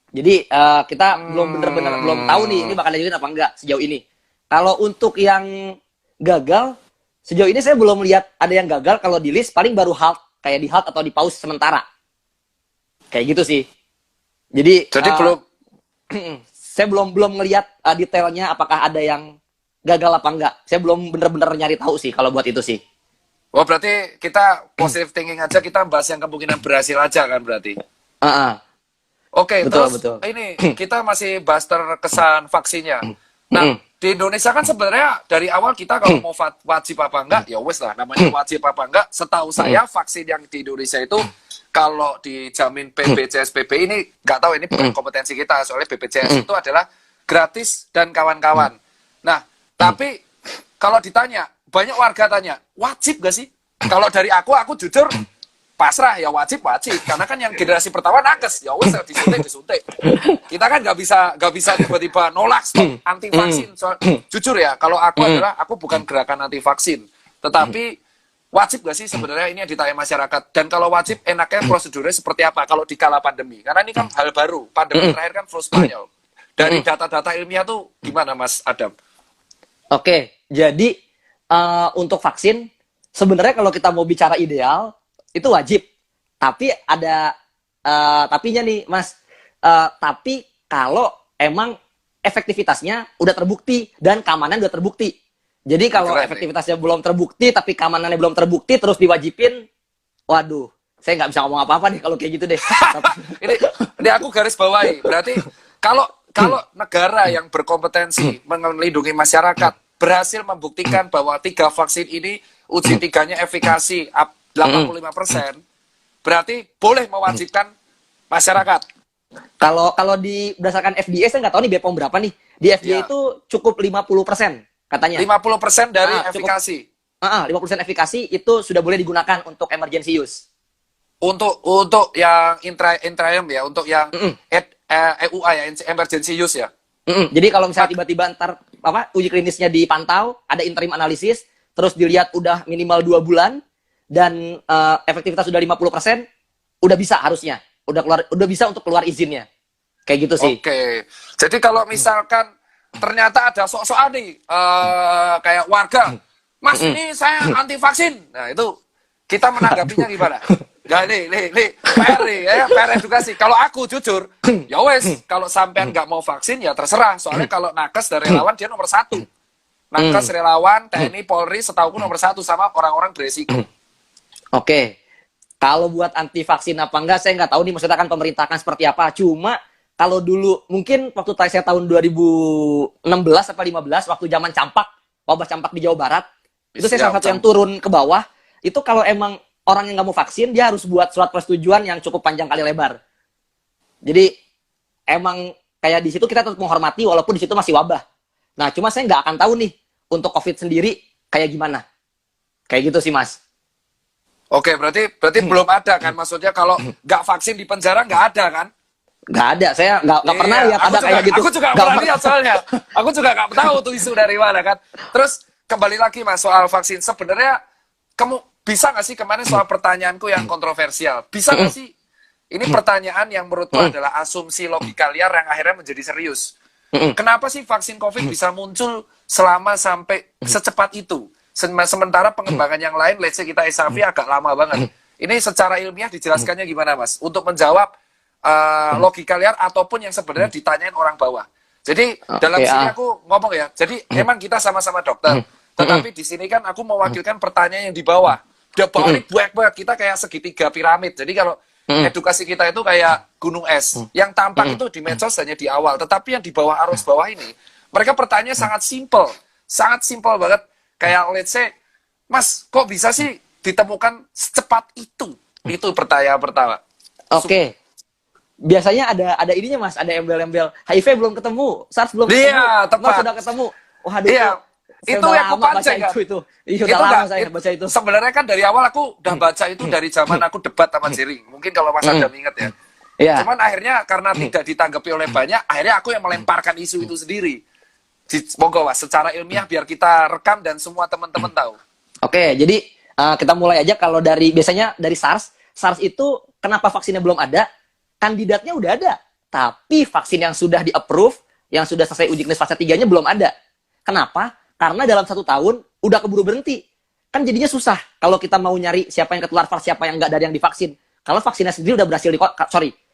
Jadi kita belum benar-benar belum tahu nih ini bakal dilanjutin apa enggak sejauh ini. Kalau untuk yang gagal, sejauh ini saya belum lihat ada yang gagal. Kalau di list paling baru halt, kayak di halt atau di pause sementara. Kayak gitu sih. Jadi belum. Saya belum ngelihat detailnya apakah ada yang gagal apa enggak. Saya belum bener-bener nyari tahu sih kalau buat itu sih. Oh, berarti kita positive thinking aja, kita bahas yang kemungkinan berhasil aja kan berarti. Oke, terus betul. ini kita masih bahas terkesan vaksinnya. Nah, di Indonesia kan sebenarnya dari awal kita kalau mau wajib apa enggak, ya wes lah, namanya wajib apa enggak. Setahu saya vaksin yang di Indonesia itu kalau dijamin BPJS/PP ini nggak tahu ini bukan kompetensi kita, soalnya BPJS itu adalah gratis dan kawan-kawan. Nah, tapi kalau ditanya, banyak warga tanya, wajib gak sih? Kalau dari aku jujur pasrah ya wajib, karena kan yang generasi pertama nakes, ya wes disuntik. Kita kan nggak bisa tiba-tiba nolak stop anti vaksin. Jujur ya, kalau aku bukan gerakan anti vaksin, tetapi wajib gak sih sebenarnya ini yang ditanya masyarakat? Dan kalau wajib, enaknya prosedurnya seperti apa kalau di kala pandemi? Karena ini kan hal baru. Pandemi terakhir kan flu Spanyol. Dari data-data ilmiah tuh gimana, Mas Adam? Oke, jadi untuk vaksin, sebenarnya kalau kita mau bicara ideal, itu wajib. Tapi ada tapinya nih, Mas. Tapi kalau emang efektivitasnya udah terbukti dan keamanan udah terbukti. Jadi kalau efektivitasnya belum terbukti, tapi keamanannya belum terbukti, terus diwajibin, waduh, saya nggak bisa ngomong apa-apa nih kalau kayak gitu deh. ini aku garis bawahi. Berarti kalau negara yang berkompetensi melindungi masyarakat berhasil membuktikan bahwa 3 vaksin ini uji 3-nya efikasi 85%, berarti boleh mewajibkan masyarakat. Kalau berdasarkan FDA, saya nggak tahu nih BPOM berapa nih. Di FDA itu cukup 50%. Katanya 50% dari efikasi. 50% efikasi itu sudah boleh digunakan untuk emergency use. Untuk yang intraem ya, untuk yang EUA ya, emergency use ya. Jadi kalau misalnya tiba-tiba ntar uji klinisnya dipantau, ada interim analisis, terus dilihat udah minimal 2 bulan dan efektivitas sudah 50%, udah bisa harusnya. Udah bisa untuk keluar izinnya. Kayak gitu sih. Oke. Jadi kalau misalkan ternyata ada sok-sokan nih kayak warga, Mas ini saya anti vaksin. Nah itu kita menanggapinya gimana? Ya nih PR edukasi. Kalau aku jujur, ya wes kalau sampean nggak mau vaksin ya terserah. Soalnya kalau nakes dan relawan dia nomor 1. Nakes, relawan, TNI, Polri setauku nomor 1 sama orang-orang beresiko. Oke. Kalau buat anti vaksin apa enggak, saya nggak tahu nih maksudnya kan pemerintah akan seperti apa. Cuma kalau dulu, mungkin waktu saya tahun 2016 atau 15, waktu zaman campak, wabah campak di Jawa Barat, itu saya salah satu yang turun ke bawah, itu kalau emang orang yang nggak mau vaksin, dia harus buat surat persetujuan yang cukup panjang kali lebar. Jadi, emang kayak di situ kita tetap menghormati, walaupun di situ masih wabah. Nah, cuma saya nggak akan tahu nih, untuk COVID sendiri, kayak gimana. Kayak gitu sih, Mas. Oke, berarti belum ada kan? Maksudnya kalau nggak vaksin di penjara nggak ada kan? Nggak ada, saya nggak pernah lihat ada kayak gitu. Aku juga nggak pernah lihat soalnya. Aku juga nggak tahu tuh isu dari mana kan. Terus kembali lagi Mas soal vaksin. Sebenarnya kamu bisa nggak sih kemarin soal pertanyaanku yang kontroversial? Bisa nggak sih? Ini pertanyaan yang menurutku adalah asumsi logika liar yang akhirnya menjadi serius. Kenapa sih vaksin COVID bisa muncul selama sampai secepat itu? Sementara pengembangan yang lain, let's say kita HIV agak lama banget. Ini secara ilmiah dijelaskannya gimana Mas? Untuk menjawab logika liar ataupun yang sebenarnya ditanyain orang bawah. Jadi dalam sini aku ngomong ya. Jadi emang kita sama-sama dokter, tetapi di sini kan aku mewakilkan pertanyaan yang di bawah. Di bawah ini banyak kita kayak segitiga piramid. Jadi kalau edukasi kita itu kayak gunung es. Yang tampak itu di medsos hanya di awal, tetapi yang di bawah arus bawah ini, mereka pertanyaan sangat simple banget. Kayak let's say Mas, kok bisa sih ditemukan secepat itu? Itu pertanyaan pertama. Oke. Biasanya ada ininya Mas, ada embel-embel HIV belum ketemu, SARS belum ketemu, Iya, tepat. MERS sudah ketemu. Waduh Iya, saya itu udah yang aku lama baca pancing kan. itu. Iya, udah lama saya baca itu. Sebenarnya kan dari awal aku udah baca itu dari zaman aku debat sama Jering. Mungkin kalau Mas Adam ingat ya. Iya. Cuman akhirnya karena tidak ditanggapi oleh banyak, akhirnya aku yang melemparkan isu itu sendiri. Monggo Mas, secara ilmiah biar kita rekam dan semua teman-teman tahu. Oke, jadi kita mulai aja kalau biasanya dari SARS. SARS itu kenapa vaksinnya belum ada? Kandidatnya udah ada, tapi vaksin yang sudah di-approve, yang sudah selesai uji klinis fase 3-nya belum ada. Kenapa? Karena dalam 1 tahun udah keburu berhenti. Kan jadinya susah kalau kita mau nyari siapa yang ketular VAR, siapa yang nggak dari yang divaksin. Kalau vaksinnya sendiri udah berhasil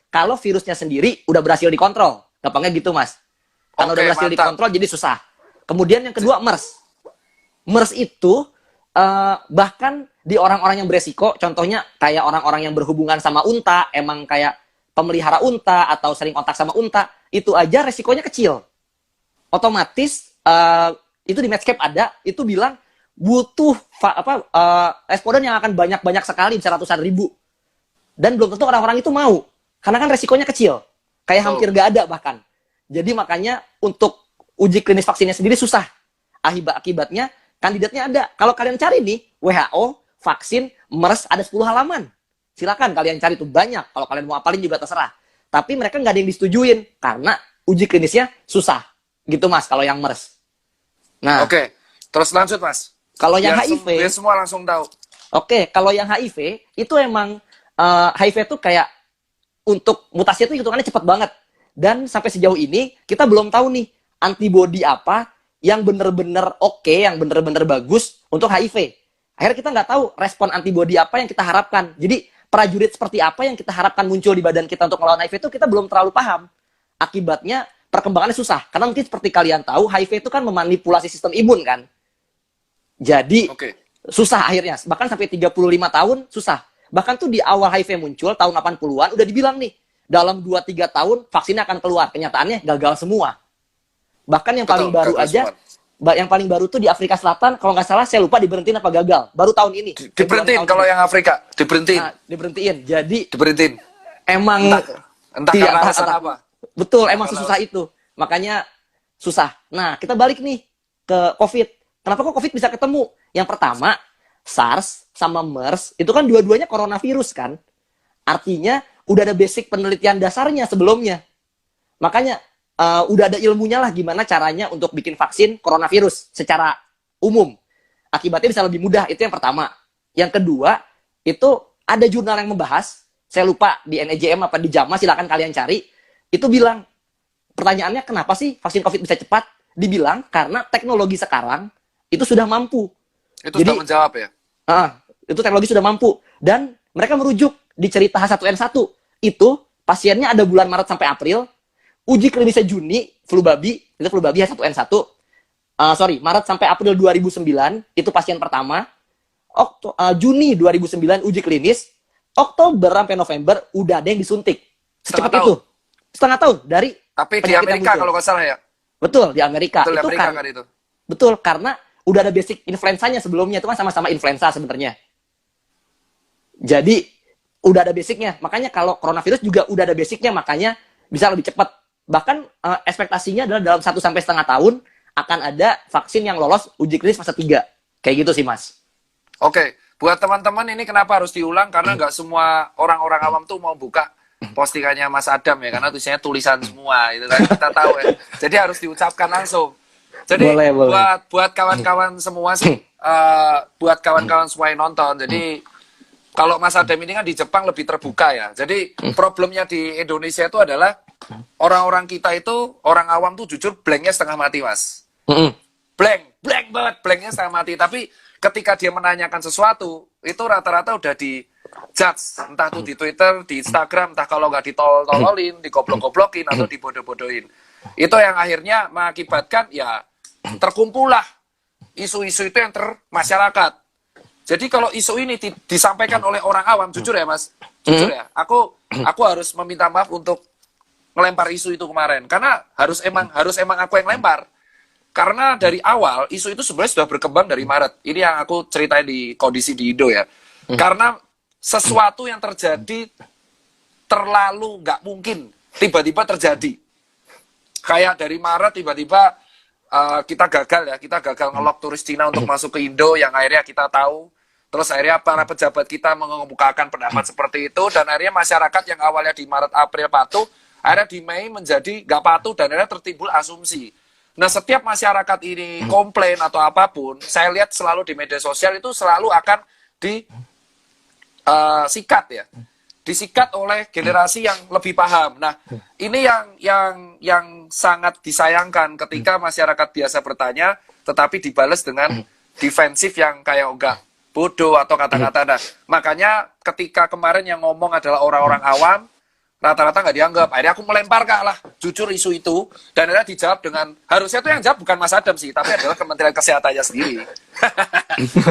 kalau virusnya sendiri udah berhasil dikontrol. Gampangnya gitu, Mas. Karena Oke, udah berhasil mantap. dikontrol jadi susah. Kemudian yang kedua, MERS. MERS itu bahkan di orang-orang yang beresiko, contohnya kayak orang-orang yang berhubungan sama unta, emang kayak pemelihara unta atau sering kontak sama unta, itu aja resikonya kecil. Otomatis itu di Medscape ada, itu bilang butuh responden yang akan banyak-banyak sekali, bisa ratusan ribu. Dan belum tentu orang-orang itu mau, karena kan resikonya kecil, kayak hampir gak ada bahkan. Jadi makanya untuk uji klinis vaksinnya sendiri susah. Akibatnya kandidatnya ada. Kalau kalian cari nih, WHO, vaksin, MERS, ada 10 halaman. Silakan kalian cari tuh banyak. Kalau kalian mau apalin juga terserah. Tapi mereka nggak ada yang disetujuin. Karena uji klinisnya susah. Gitu Mas, kalau yang MERS. Nah, Oke, terus lanjut Mas. kalau yang Biar HIV, biar semua langsung tahu. oke, kalau yang HIV, itu emang HIV tuh kayak untuk mutasi itu hitungannya cepat banget. Dan sampai sejauh ini, kita belum tahu nih, antibodi apa yang bener-bener oke, yang bener-bener bagus untuk HIV. Akhirnya kita nggak tahu respon antibodi apa yang kita harapkan. Jadi prajurit seperti apa yang kita harapkan muncul di badan kita untuk melawan HIV itu kita belum terlalu paham. Akibatnya perkembangannya susah. Karena mungkin seperti kalian tahu, HIV itu kan memanipulasi sistem imun kan. Jadi susah akhirnya. Bahkan sampai 35 tahun susah. Bahkan tuh di awal HIV muncul tahun 80-an udah dibilang nih, dalam 2-3 tahun vaksinnya akan keluar. Kenyataannya gagal semua. Bahkan yang paling baru aja, yang paling baru tuh di Afrika Selatan, kalau nggak salah saya lupa diberhentiin apa gagal. Baru tahun ini. Diberhentiin kalau yang Afrika, diberhentiin. Nah, diberhentiin. Jadi diberhentiin. Emang entah karena alasan apa. Betul, emang sesusah itu. Makanya susah. Nah, kita balik nih ke COVID. Kenapa kok COVID bisa ketemu? Yang pertama, SARS sama MERS itu kan dua-duanya coronavirus kan. Artinya udah ada basic penelitian dasarnya sebelumnya. Makanya udah ada ilmunya lah gimana caranya untuk bikin vaksin coronavirus secara umum. Akibatnya bisa lebih mudah, itu yang pertama. Yang kedua, itu ada jurnal yang membahas, saya lupa di NEJM apa di JAMA, silakan kalian cari, itu bilang, pertanyaannya kenapa sih vaksin COVID bisa cepat? Dibilang karena teknologi sekarang itu sudah mampu. Itu sudah menjawab ya? Itu teknologi sudah mampu. Dan mereka merujuk di cerita H1N1, itu pasiennya ada bulan Maret sampai April, uji klinisnya Juni, flu babi H1N1, Maret sampai April 2009, itu pasien pertama, Juni 2009 uji klinis, Oktober sampai November udah ada yang disuntik. Secepat itu. Setengah tahun dari tapi di Amerika kalau nggak salah ya? Betul, di Amerika. Betul, itu Amerika kan itu. Betul, karena udah ada basic influenzanya sebelumnya, itu kan sama-sama influenza sebenarnya. Jadi, udah ada basicnya. Makanya kalau coronavirus juga udah ada basicnya, makanya bisa lebih cepat. Bahkan ekspektasinya adalah dalam 1 sampai setengah tahun akan ada vaksin yang lolos uji klinis fase 3. Kayak gitu sih, Mas. Oke, buat teman-teman ini kenapa harus diulang? Karena nggak semua orang-orang awam tuh mau buka postingannya Mas Adam ya, karena tulisannya tulisan semua, itu kan kita tahu ya. Jadi harus diucapkan langsung. Jadi buat kawan-kawan semua sih, buat kawan-kawan semua yang nonton, jadi kalau Mas Adam ini kan di Jepang lebih terbuka ya. Jadi problemnya di Indonesia itu adalah orang-orang kita itu, orang awam tuh jujur blanknya setengah mati, Mas. Blank banget, blanknya setengah mati. Tapi ketika dia menanyakan sesuatu, itu rata-rata udah di judge, entah tuh di Twitter, di Instagram, entah kalau nggak ditololin, digoblok-goblokin, atau dibodoh-bodohin. Itu yang akhirnya mengakibatkan ya terkumpullah isu-isu itu yang termasyarakat. Jadi kalau isu ini disampaikan oleh orang awam, jujur ya Mas, jujur ya, aku harus meminta maaf untuk ngelempar isu itu kemarin, karena harus emang aku yang lempar. Karena dari awal isu itu sebenarnya sudah berkembang dari Maret. Ini yang aku ceritain di kondisi di Indo ya. Karena sesuatu yang terjadi terlalu nggak mungkin tiba-tiba terjadi. Kayak dari Maret tiba-tiba kita gagal ngelok turis Cina untuk masuk ke Indo yang akhirnya kita tahu. Terus akhirnya para pejabat kita mengemukakan pendapat seperti itu dan akhirnya masyarakat yang awalnya di Maret April patuh, akhirnya di Mei menjadi nggak patuh dan akhirnya tertimbul asumsi. Nah, setiap masyarakat ini komplain atau apapun, saya lihat selalu di media sosial itu selalu akan disikat ya. Disikat oleh generasi yang lebih paham. Nah, ini yang sangat disayangkan ketika masyarakat biasa bertanya, tetapi dibalas dengan defensif yang kayak enggak bodoh atau kata-kata. Nah, makanya ketika kemarin yang ngomong adalah orang-orang awam, rata-rata nggak dianggap. Akhirnya aku melempar lah jujur isu itu dan akhirnya dijawab dengan harusnya itu yang jawab bukan Mas Adam sih, tapi adalah Kementerian Kesehatannya sendiri.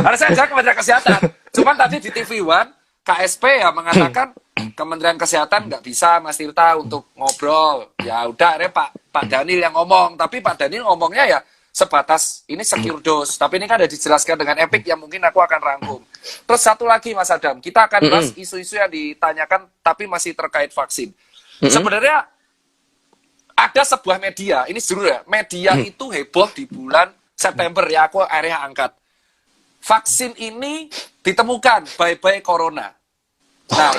Harusnya yang jawab Kementerian Kesehatan. Cuman tadi di TV One KSP ya mengatakan Kementerian Kesehatan nggak bisa Mas Tirta untuk ngobrol. Ya udah akhirnya Pak Daniel yang ngomong, tapi Pak Daniel ngomongnya ya sebatas ini secure dose, tapi ini kan ada dijelaskan dengan Epic yang mungkin aku akan rangkum. Terus satu lagi Mas Adam, kita akan bahas isu-isu yang ditanyakan tapi masih terkait vaksin. Sebenarnya ada sebuah media, ini jujur ya, media itu heboh di bulan September ya, aku akhirnya angkat. Vaksin ini ditemukan, bye-bye corona. Nah,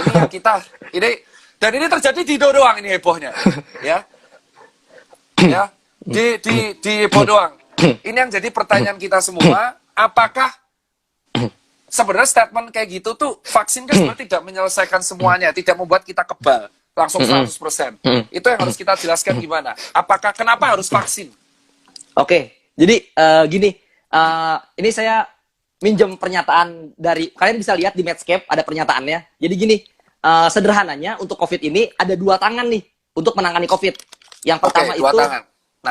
ini yang dan ini terjadi di Indo doang ini hebohnya. Ya. Ya, di heboh doang. Ini yang jadi pertanyaan kita semua, apakah sebenarnya statement kayak gitu tuh vaksin kan sebenarnya tidak menyelesaikan semuanya, tidak membuat kita kebal langsung 100%. Itu yang harus kita jelaskan gimana? Kenapa harus vaksin? Oke, jadi gini, ini saya minjem pernyataan dari, kalian bisa lihat di Medscape ada pernyataannya. Jadi gini, sederhananya untuk COVID ini ada 2 tangan nih untuk menangani COVID. Yang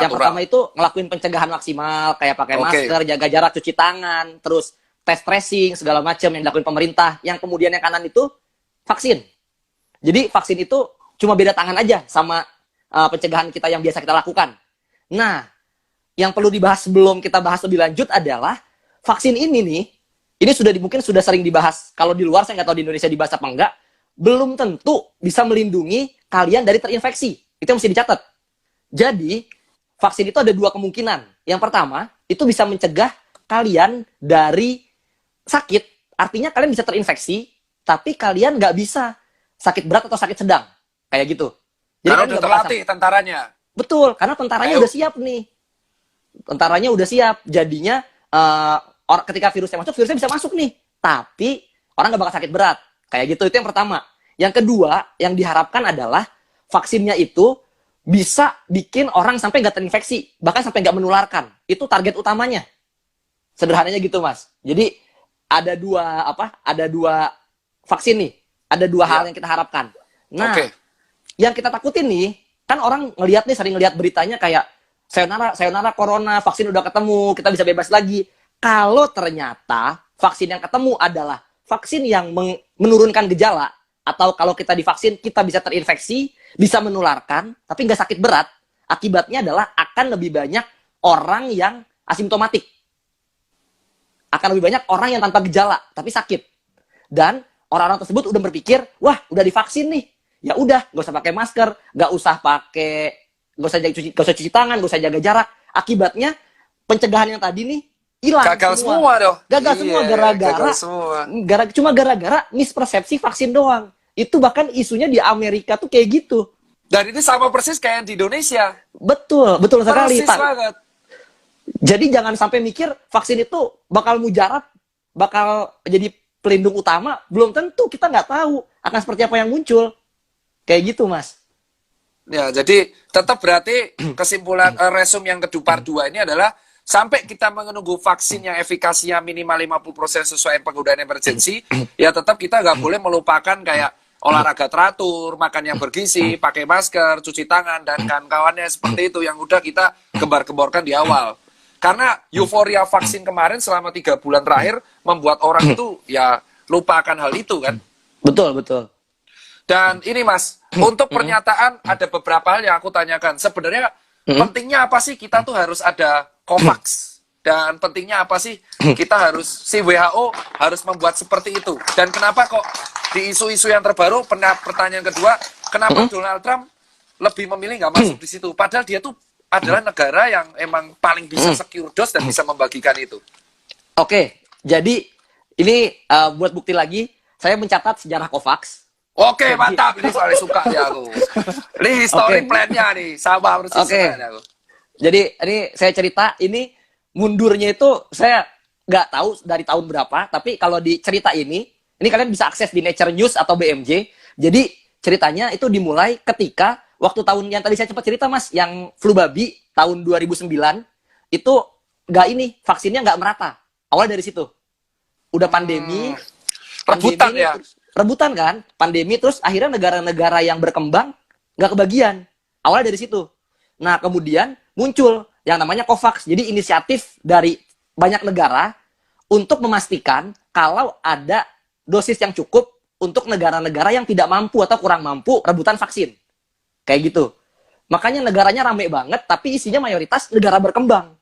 pertama itu ngelakuin pencegahan maksimal, kayak pakai masker, jaga jarak, cuci tangan, terus tes tracing, segala macam yang dilakuin pemerintah. Yang kemudian yang kanan itu vaksin. Jadi vaksin itu cuma beda tangan aja sama pencegahan kita yang biasa kita lakukan. Nah, yang perlu dibahas sebelum kita bahas lebih lanjut adalah vaksin ini nih, ini mungkin sudah sering dibahas. Kalau di luar saya nggak tahu di Indonesia dibahas apa enggak, belum tentu bisa melindungi kalian dari terinfeksi. Itu yang mesti dicatat. Jadi vaksin itu ada 2 kemungkinan. Yang pertama, itu bisa mencegah kalian dari sakit. Artinya kalian bisa terinfeksi, tapi kalian nggak bisa sakit berat atau sakit sedang. Kayak gitu. Jadi karena udah terlatih tentaranya. Betul, karena tentaranya udah siap nih. Tentaranya udah siap. Jadinya, ketika virusnya masuk, virusnya bisa masuk nih. Tapi orang nggak bakal sakit berat. Kayak gitu, itu yang pertama. Yang kedua, yang diharapkan adalah vaksinnya itu bisa bikin orang sampai nggak terinfeksi, bahkan sampai nggak menularkan. Itu target utamanya. Sederhananya gitu, Mas. Jadi ada 2 vaksin nih, ada 2 hal yang kita harapkan. Nah, yang kita takutin nih, kan orang sering ngelihat beritanya kayak sayonara corona, vaksin udah ketemu, kita bisa bebas lagi. Kalau ternyata vaksin yang ketemu adalah vaksin yang menurunkan gejala, atau kalau kita divaksin kita bisa terinfeksi, bisa menularkan, tapi nggak sakit berat, akibatnya adalah akan lebih banyak orang yang asimptomatik. Akan lebih banyak orang yang tanpa gejala, tapi sakit. Dan orang-orang tersebut udah berpikir, wah udah divaksin nih, ya udah nggak usah pakai masker, nggak usah cuci tangan, nggak usah jaga jarak. Akibatnya pencegahan yang tadi nih hilang. Gagal semua dong. Gagal semua gara-gara mispersepsi vaksin doang. Itu bahkan isunya di Amerika tuh kayak gitu. Dan ini sama persis kayak di Indonesia. Betul sekali. Persis banget. Jadi jangan sampai mikir vaksin itu bakal mujarab, bakal jadi pelindung utama. Belum tentu, kita nggak tahu akan seperti apa yang muncul. Kayak gitu, Mas. Ya, jadi tetap berarti kesimpulan resume yang kedua part 2 ini adalah sampai kita menunggu vaksin yang efikasinya minimal 50% sesuai penggunaan emergency, ya tetap kita nggak boleh melupakan kayak olahraga teratur, makan yang bergizi, pakai masker, cuci tangan, dan kawan-kawannya seperti itu yang udah kita gembar-gemborkan di awal. Karena euforia vaksin kemarin selama 3 bulan terakhir membuat orang itu ya lupakan hal itu kan. Betul. Dan ini Mas, untuk pernyataan ada beberapa hal yang aku tanyakan. Sebenarnya pentingnya apa sih kita tuh harus ada COVAX. Dan pentingnya apa sih? Kita harus, si WHO harus membuat seperti itu. Dan kenapa kok di isu-isu yang terbaru, pertanyaan kedua, kenapa Donald Trump lebih memilih nggak masuk di situ? Padahal dia tuh adalah negara yang emang paling bisa secure dose dan bisa membagikan itu. Oke, jadi ini buat bukti lagi, saya mencatat sejarah COVAX. Oke, mantap. Ini soalnya suka ya aku. Ini history plan-nya nih, sama persis sebenarnya aku. Jadi ini saya cerita, ini mundurnya itu saya nggak tahu dari tahun berapa, tapi kalau di cerita ini kalian bisa akses di Nature News atau BMJ. Jadi ceritanya itu dimulai ketika waktu tahun yang tadi saya cepat cerita Mas, yang flu babi tahun 2009 itu vaksinnya nggak merata. Awal dari situ. Udah pandemi, rebutan ya. Rebutan kan, pandemi, terus akhirnya negara-negara yang berkembang nggak kebagian. Awalnya dari situ. Nah, kemudian muncul yang namanya COVAX. Jadi inisiatif dari banyak negara untuk memastikan kalau ada dosis yang cukup untuk negara-negara yang tidak mampu atau kurang mampu rebutan vaksin. Kayak gitu. Makanya negaranya rame banget, tapi isinya mayoritas negara berkembang.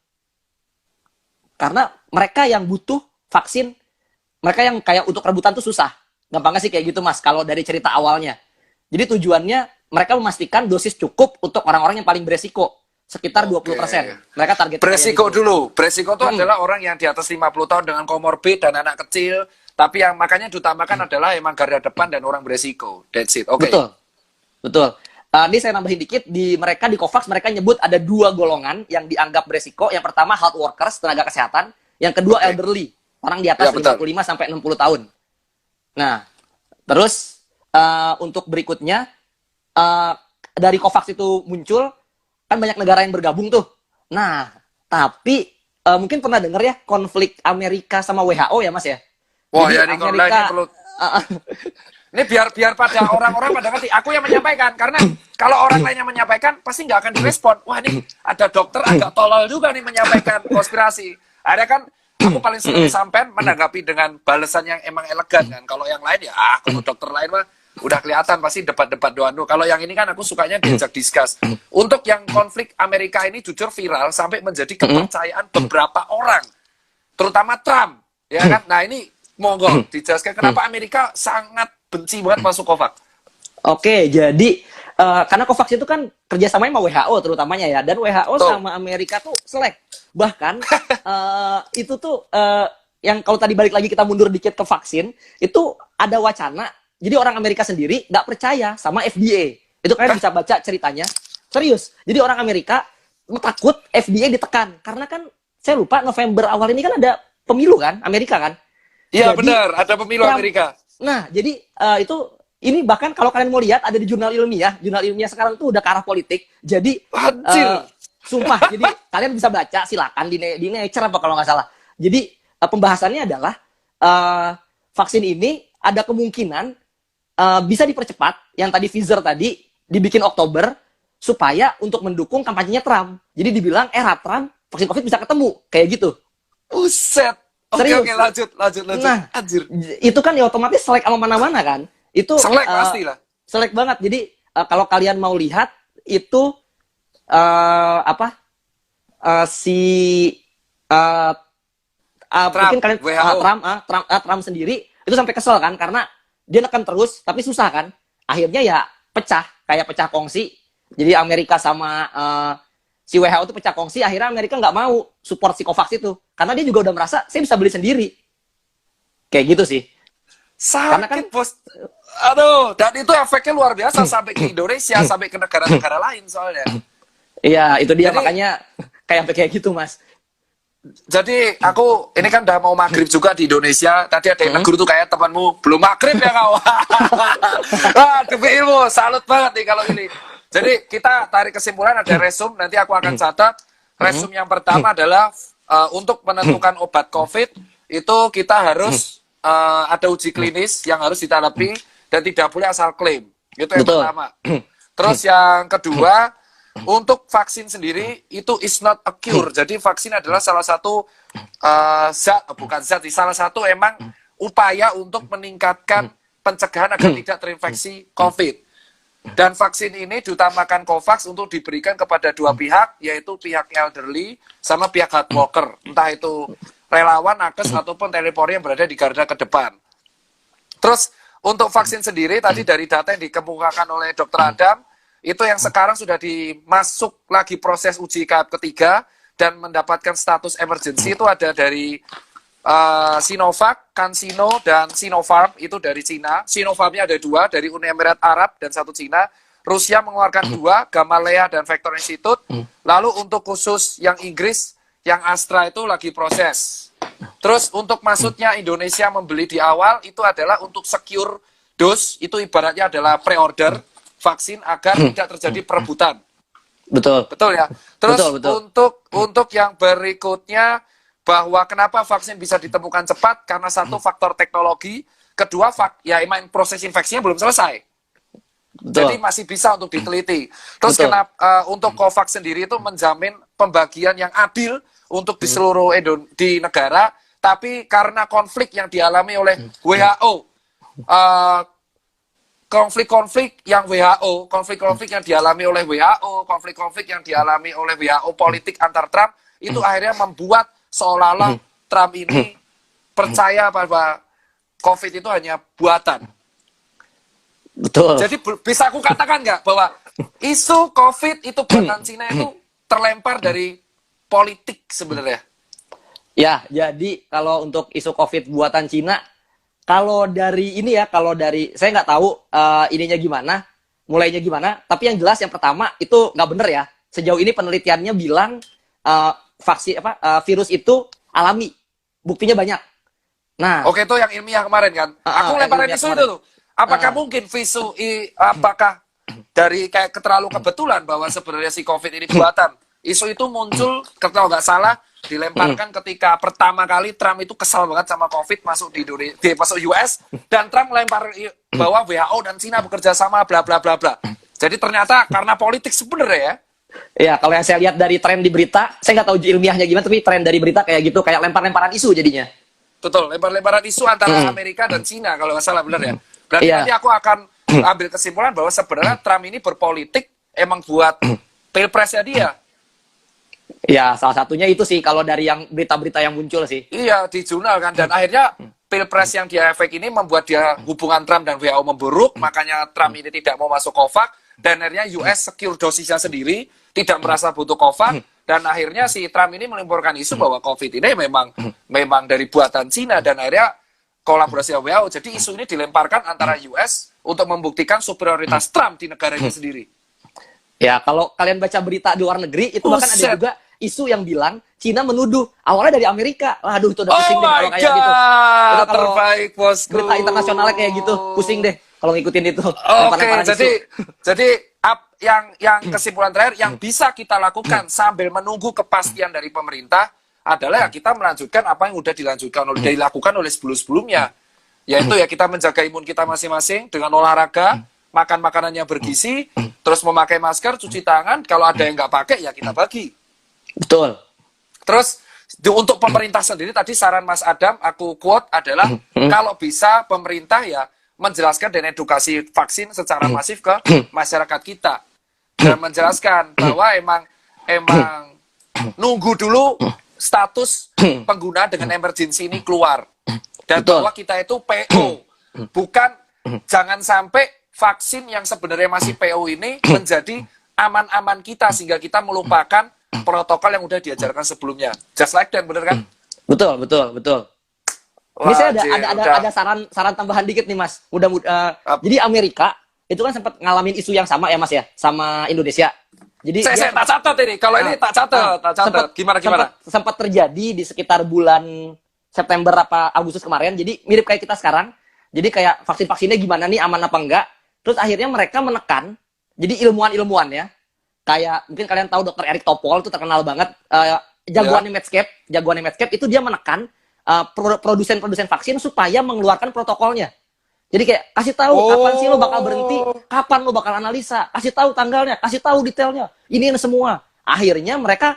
Karena mereka yang butuh vaksin, mereka yang kayak untuk rebutan tuh susah. Gampangnya sih kayak gitu Mas, kalau dari cerita awalnya. Jadi tujuannya mereka memastikan dosis cukup untuk orang-orang yang paling beresiko. Sekitar 20%. Mereka target beresiko gitu. Dulu. Beresiko itu adalah orang yang di atas 50 tahun dengan komorbid dan anak kecil. Tapi yang makanya diutamakan adalah emang garda depan dan orang beresiko. That's it. Oke. Betul. Ini saya nambahin dikit, di COVAX mereka nyebut ada 2 golongan yang dianggap beresiko. Yang pertama health workers, tenaga kesehatan. Yang kedua elderly, orang di atas 55 sampai 60 tahun. Nah, terus untuk berikutnya dari COVAX itu muncul, kan banyak negara yang bergabung tuh. Nah, tapi mungkin pernah dengar ya konflik Amerika sama WHO ya Mas ya? Wah, ya ini perlu. Ini biar pada orang-orang pada ngerti. Aku yang menyampaikan, karena kalau orang lain yang menyampaikan pasti nggak akan direspon. Wah, ini ada dokter agak tolol juga nih menyampaikan konspirasi. Ada kan, aku paling sering sampean menanggapi dengan balasan yang emang elegan kan. Kalau yang lain ya, kalau dokter lain mah udah kelihatan pasti debat-debat doang. Kalau yang ini kan aku sukanya diajak discuss. Untuk yang konflik Amerika ini jujur viral sampai menjadi kepercayaan beberapa orang, terutama Trump, ya kan? Nah ini monggo dijelaskan kenapa Amerika sangat benci banget masuk COVAX. Oke, jadi karena COVAX itu kan kerjasamanya sama WHO terutamanya ya, dan WHO sama Amerika tuh selek. Bahkan itu tuh yang kalau tadi balik lagi kita mundur dikit ke vaksin, itu ada wacana. Jadi orang Amerika sendiri nggak percaya sama FDA. Itu kalian bisa baca ceritanya. Serius. Jadi orang Amerika takut FDA ditekan. Karena kan, saya lupa November awal ini kan ada pemilu kan, Amerika kan? Iya benar, ada pemilu Amerika. Nah, jadi ini bahkan kalau kalian mau lihat ada di jurnal ilmiah sekarang tuh udah ke arah politik. Jadi, sumpah, jadi kalian bisa baca, silakan di Nature apa kalau nggak salah. Jadi pembahasannya adalah vaksin ini ada kemungkinan bisa dipercepat, yang tadi Pfizer tadi dibikin Oktober supaya untuk mendukung kampanyenya Trump. Jadi dibilang era Trump vaksin COVID bisa ketemu kayak gitu. Buset. Oke, lanjut. Nah, anjir. Itu kan ya otomatis selek sama mana-mana kan. Itu selek pastilah. Selek banget. Jadi kalau kalian mau lihat itu mungkin kalian Trump sendiri itu sampai kesel kan, karena dia neken terus tapi susah kan, akhirnya ya pecah kongsi. Jadi Amerika sama si WHO itu pecah kongsi, akhirnya Amerika nggak mau support si COVAX itu karena dia juga udah merasa saya bisa beli sendiri kayak gitu sih. Karena kan bos, aduh, dan itu efeknya luar biasa sampai ke Indonesia, sampai ke negara-negara lain soalnya. Iya, itu dia. Jadi, makanya kayak gitu Mas. Jadi aku ini kan udah mau maghrib juga di Indonesia. Tadi ada yang negur tuh kayak temanmu belum maghrib ya kau. Wah, demi ilmu, salut banget nih kalau ini. Jadi kita tarik kesimpulan, ada resume. Nanti aku akan catat. Resume yang pertama adalah untuk menentukan obat COVID itu kita harus ada uji klinis yang harus ditanggapi dan tidak boleh asal klaim. Itu yang pertama. Terus yang kedua, untuk vaksin sendiri itu is not a cure. Jadi vaksin adalah salah satu salah satu emang upaya untuk meningkatkan pencegahan agar tidak terinfeksi COVID. Dan vaksin ini diutamakan COVAX untuk diberikan kepada dua pihak, yaitu pihak elderly sama pihak health worker. Entah itu relawan, nakes, ataupun telepori yang berada di garda ke depan. Terus, untuk vaksin sendiri, tadi dari data yang dikemukakan oleh Dr. Adam, itu yang sekarang sudah dimasuk lagi proses uji tahap ketiga, dan mendapatkan status emergency itu ada dari Sinovac, CanSino, dan Sinopharm, itu dari Cina. Sinopharmnya ada 2, dari Uni Emirat Arab dan 1 Cina. Rusia mengeluarkan 2, Gamaleya dan Vector Institute. Lalu untuk khusus yang Inggris, yang Astra itu lagi proses. Terus untuk maksudnya Indonesia membeli di awal, itu adalah untuk secure dose, itu ibaratnya adalah pre-order vaksin agar tidak terjadi perebutan. Betul. Betul ya. Terus Betul. untuk yang berikutnya, bahwa kenapa vaksin bisa ditemukan cepat, karena satu faktor teknologi, kedua ya emang proses infeksinya belum selesai. Betul. Jadi masih bisa untuk diteliti. Terus Betul. kenapa untuk COVAX sendiri itu menjamin pembagian yang adil untuk di seluruh di negara, tapi karena konflik yang dialami oleh WHO, konflik-konflik yang dialami oleh WHO, konflik-konflik yang dialami oleh WHO politik antar Trump, itu akhirnya membuat seolah-olah Trump ini percaya bahwa COVID itu hanya buatan. Betul. Jadi bisa aku katakan nggak bahwa isu COVID itu buatan Cina itu terlempar dari politik sebenarnya? Ya, jadi kalau untuk isu COVID buatan Cina, kalau dari saya nggak tahu ininya gimana, mulainya gimana. Tapi yang jelas yang pertama itu nggak bener ya. Sejauh ini penelitiannya bilang virus itu alami, buktinya banyak. Nah, oke, itu yang ilmiah kemarin kan. Aku lemparin isu itu tuh. Apakah mungkin apakah dari kayak terlalu kebetulan bahwa sebenarnya si COVID ini buatan? Isu itu muncul kalau nggak salah dilemparkan ketika pertama kali Trump itu kesal banget sama COVID masuk masuk US, dan Trump melempar bahwa WHO dan Cina bekerja sama bla bla bla bla. Jadi ternyata karena politik sebenarnya ya. ya kalau yang saya lihat dari tren di berita, saya nggak tahu ilmiahnya gimana, tapi tren dari berita kayak gitu, kayak lempar-lemparan isu jadinya. Betul, lempar-lemparan isu antara Amerika dan Cina kalau nggak salah, benar ya. Berarti nanti aku akan ambil kesimpulan bahwa sebenarnya Trump ini berpolitik emang buat pilpresnya dia. Ya, salah satunya itu sih kalau dari yang berita-berita yang muncul sih. Iya, di jurnal kan. Dan akhirnya pilpres yang dia efek ini membuat dia hubungan Trump dan WHO memburuk, makanya Trump ini tidak mau masuk COVAX, dan akhirnya US secure dosisnya sendiri, tidak merasa butuh COVAX, dan akhirnya si Trump ini melemparkan isu bahwa COVID ini memang dari buatan Cina, dan akhirnya kolaborasi WHO. Jadi isu ini dilemparkan antara US untuk membuktikan superioritas Trump di negaranya sendiri. Ya, kalau kalian baca berita di luar negeri, itu bahkan ada juga isu yang bilang Cina menuduh awalnya dari Amerika. Aduh, itu udah pusing deh kalau kayak gitu. Itu kalau terbaik, bosku. berita internasionalnya kayak gitu, pusing deh kalau ngikutin itu. Oke, jadi yang kesimpulan terakhir yang bisa kita lakukan sambil menunggu kepastian dari pemerintah adalah kita melanjutkan apa yang sudah dilakukan oleh sebelum-sebelumnya. Yaitu ya kita menjaga imun kita masing-masing dengan olahraga, makan makanan yang bergizi, terus memakai masker, cuci tangan. Kalau ada yang nggak pakai, ya kita bagi. Betul. Terus untuk pemerintah sendiri, tadi saran Mas Adam, aku quote adalah, kalau bisa pemerintah ya menjelaskan dan edukasi vaksin secara masif ke masyarakat kita. Dan menjelaskan bahwa emang nunggu dulu status pengguna dengan emergency ini keluar. Dan Betul. bahwa kita itu PO. Bukan, jangan sampai vaksin yang sebenarnya masih PO ini menjadi aman-aman kita sehingga kita melupakan protokol yang udah diajarkan sebelumnya. Just like that, bener kan? Betul. Ini saya ada saran tambahan dikit nih, Mas. Jadi Amerika itu kan sempat ngalamin isu yang sama ya, Mas ya, sama Indonesia. Jadi saya tak catat ini. Kalau ini tak catat. Gimana? Sempat terjadi di sekitar bulan September apa Agustus kemarin. Jadi mirip kayak kita sekarang. Jadi kayak vaksin-vaksinnya gimana nih, aman apa enggak? Terus akhirnya mereka menekan. Jadi ilmuwan ya, kayak mungkin kalian tahu Dr. Eric Topol itu terkenal banget, jagoannya Medscape itu dia menekan produsen vaksin supaya mengeluarkan protokolnya. Jadi kayak kasih tahu kapan sih lo bakal berhenti, kapan lo bakal analisa, kasih tahu tanggalnya, kasih tahu detailnya, ini semua. Akhirnya mereka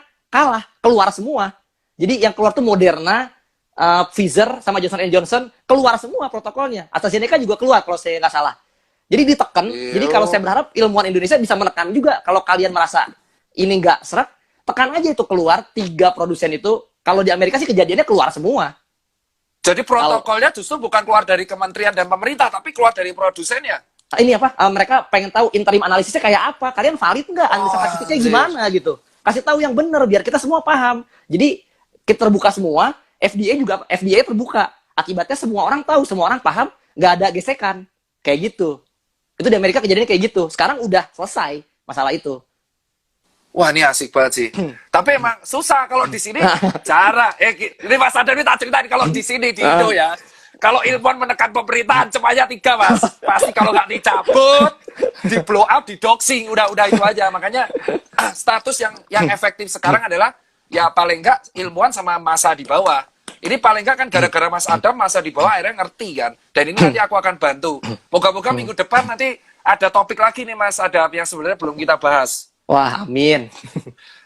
keluar semua. Jadi yang keluar tuh Moderna, Pfizer sama Johnson & Johnson keluar semua protokolnya. AstraZeneca juga keluar kalau saya nggak salah. Jadi ditekan. Jadi kalau Iyo. saya berharap ilmuwan Indonesia bisa menekan juga. Kalau kalian merasa ini nggak serak, tekan aja itu keluar 3 produsen itu. Kalau di Amerika sih kejadiannya keluar semua. Jadi protokolnya justru bukan keluar dari kementerian dan pemerintah, tapi keluar dari produsennya. Ini apa? Mereka pengen tahu interim analisisnya kayak apa. Kalian valid nggak? Analisa statistiknya anjir. gimana gitu? Kasih tahu yang benar biar kita semua paham. Jadi kita terbuka semua. FDA terbuka. Akibatnya semua orang tahu, semua orang paham, nggak ada gesekan. Kayak gitu. Itu di Amerika kejadiannya kayak gitu. Sekarang udah selesai masalah itu. Wah, ini asik banget sih. Tapi emang susah kalau di sini cara. Ini Mas Adam ini tak ceritain kalau di sini di Indo ya. Kalau ilmuwan menekan pemerintahan cepatnya 3, Mas. Pasti kalau nggak dicabut, di blow up, di doxing, udah itu aja. Makanya status yang efektif sekarang adalah ya paling nggak ilmuwan sama masa di bawah. Ini paling nggak kan gara-gara Mas Adam masa di bawah akhirnya ngerti kan. Dan ini nanti aku akan bantu. Moga-moga minggu depan nanti ada topik lagi nih Mas Adam yang sebenarnya belum kita bahas. Wah, amin.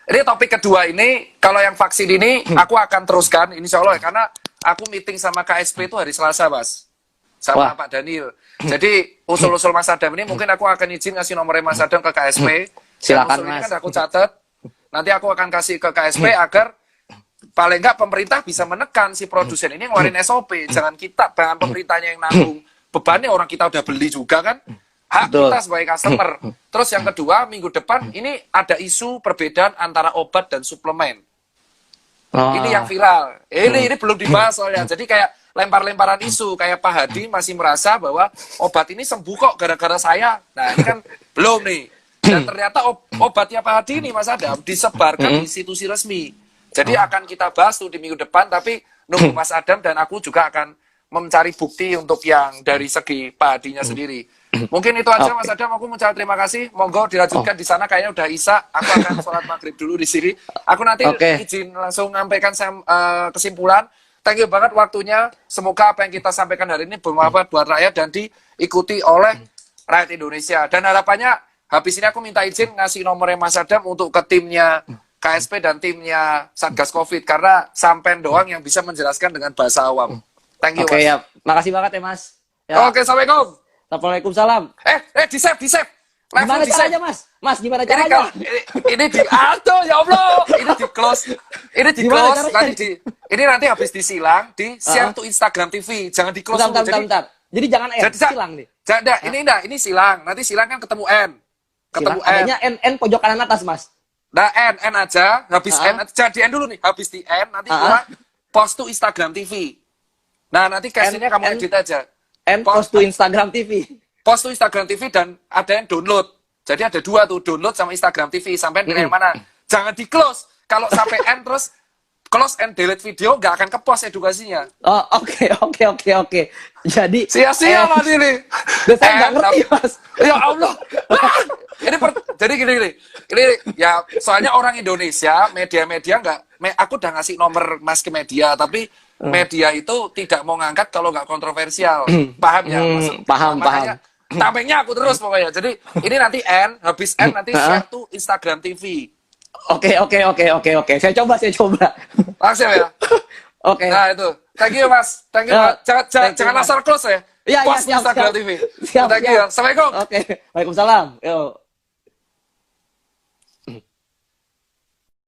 Ini topik kedua ini, kalau yang vaksin ini aku akan teruskan, insya Allah ya, karena aku meeting sama KSP itu hari Selasa, Mas. Sama Wah. Pak Daniel. Jadi usul-usul Mas Adam ini mungkin aku akan izin ngasih nomornya Mas Adam ke KSP. Silakan, Dan usul ini Mas. kan aku catat. Nanti aku akan kasih ke KSP agar paling nggak pemerintah bisa menekan si produsen ini ngeluarin SOP. Jangan pemerintahnya yang nanggung. Bebannya orang kita udah beli juga kan. Hak Betul. kita sebagai customer. Terus yang kedua, minggu depan ini ada isu perbedaan antara obat dan suplemen. Ini yang viral. Ini belum dibahas soalnya. Jadi kayak lempar-lemparan isu. Kayak Pak Hadi masih merasa bahwa obat ini sembuh kok gara-gara saya. Nah ini kan belum nih. Dan ternyata obatnya Pak Hadi ini Mas Adam disebarkan di institusi resmi. Jadi akan kita bahas tuh di minggu depan. Tapi nunggu Mas Adam dan aku juga akan mencari bukti untuk yang dari segi Pak Hadinya sendiri. Mungkin itu aja Mas Adam, aku mengucapkan terima kasih. Monggo dilanjutkan di sana, kayaknya udah Isya. Aku akan sholat maghrib dulu di sini. Aku nanti izin langsung menyampaikan kesimpulan. Thank you banget waktunya. Semoga apa yang kita sampaikan hari ini bermanfaat buat rakyat dan diikuti oleh rakyat Indonesia. Dan harapannya habis ini aku minta izin ngasih nomornya Mas Adam untuk ke timnya KSP dan timnya Satgas Covid, karena sampean doang yang bisa menjelaskan dengan bahasa awam. Thank you, Oke, Mas. ya. Makasih banget ya, Mas. Ya. Oke, assalamualaikum. Waalaikumsalam. Di save. Gimana caranya, Mas? Mas, gimana Ini caranya? ini di aduh ya Allah, ini di close. Ini di Gimana close caranya? ini nanti habis disilang di share to Instagram TV. Jangan di close dulu. Bentar. Jadi jangan N, silang nih. Ini silang. Nanti silang kan ketemu N. Ketemu Silang, N. adanya N pojok kanan atas, Mas. Nah, N aja, habis N, jangan di N dulu nih, habis di N, nanti gua post to Instagram TV. Nah, nanti castingnya kamu edit aja. N post to Instagram TV. Post to Instagram TV dan ada yang download. Jadi ada 2 tuh, download sama Instagram TV. Sampai pilih yang mana. Jangan di close. Kalau sampai N terus close and delete video, nggak akan ke-post edukasinya. Oh, oke. Jadi Sia-sia lah ini. Saya nggak ngerti, Mas. Ya Allah. Jadi gini. Ini ya soalnya orang Indonesia, media-media aku udah ngasih nomor Mas ke media, tapi media itu tidak mau ngangkat kalau nggak kontroversial. Paham ya, Mas? Paham. Tampingnya aku terus pokoknya. Jadi ini nanti habis nanti share to Instagram TV. Oke. Saya coba. Langsung ya. Oke. Nah itu. Thank you Mas. Thank you. Jangan asal close ya. Iya, Post siap. Instagram TV. Siap. Thank you. Assalamualaikum. Oke. Waalaikumsalam. Yo.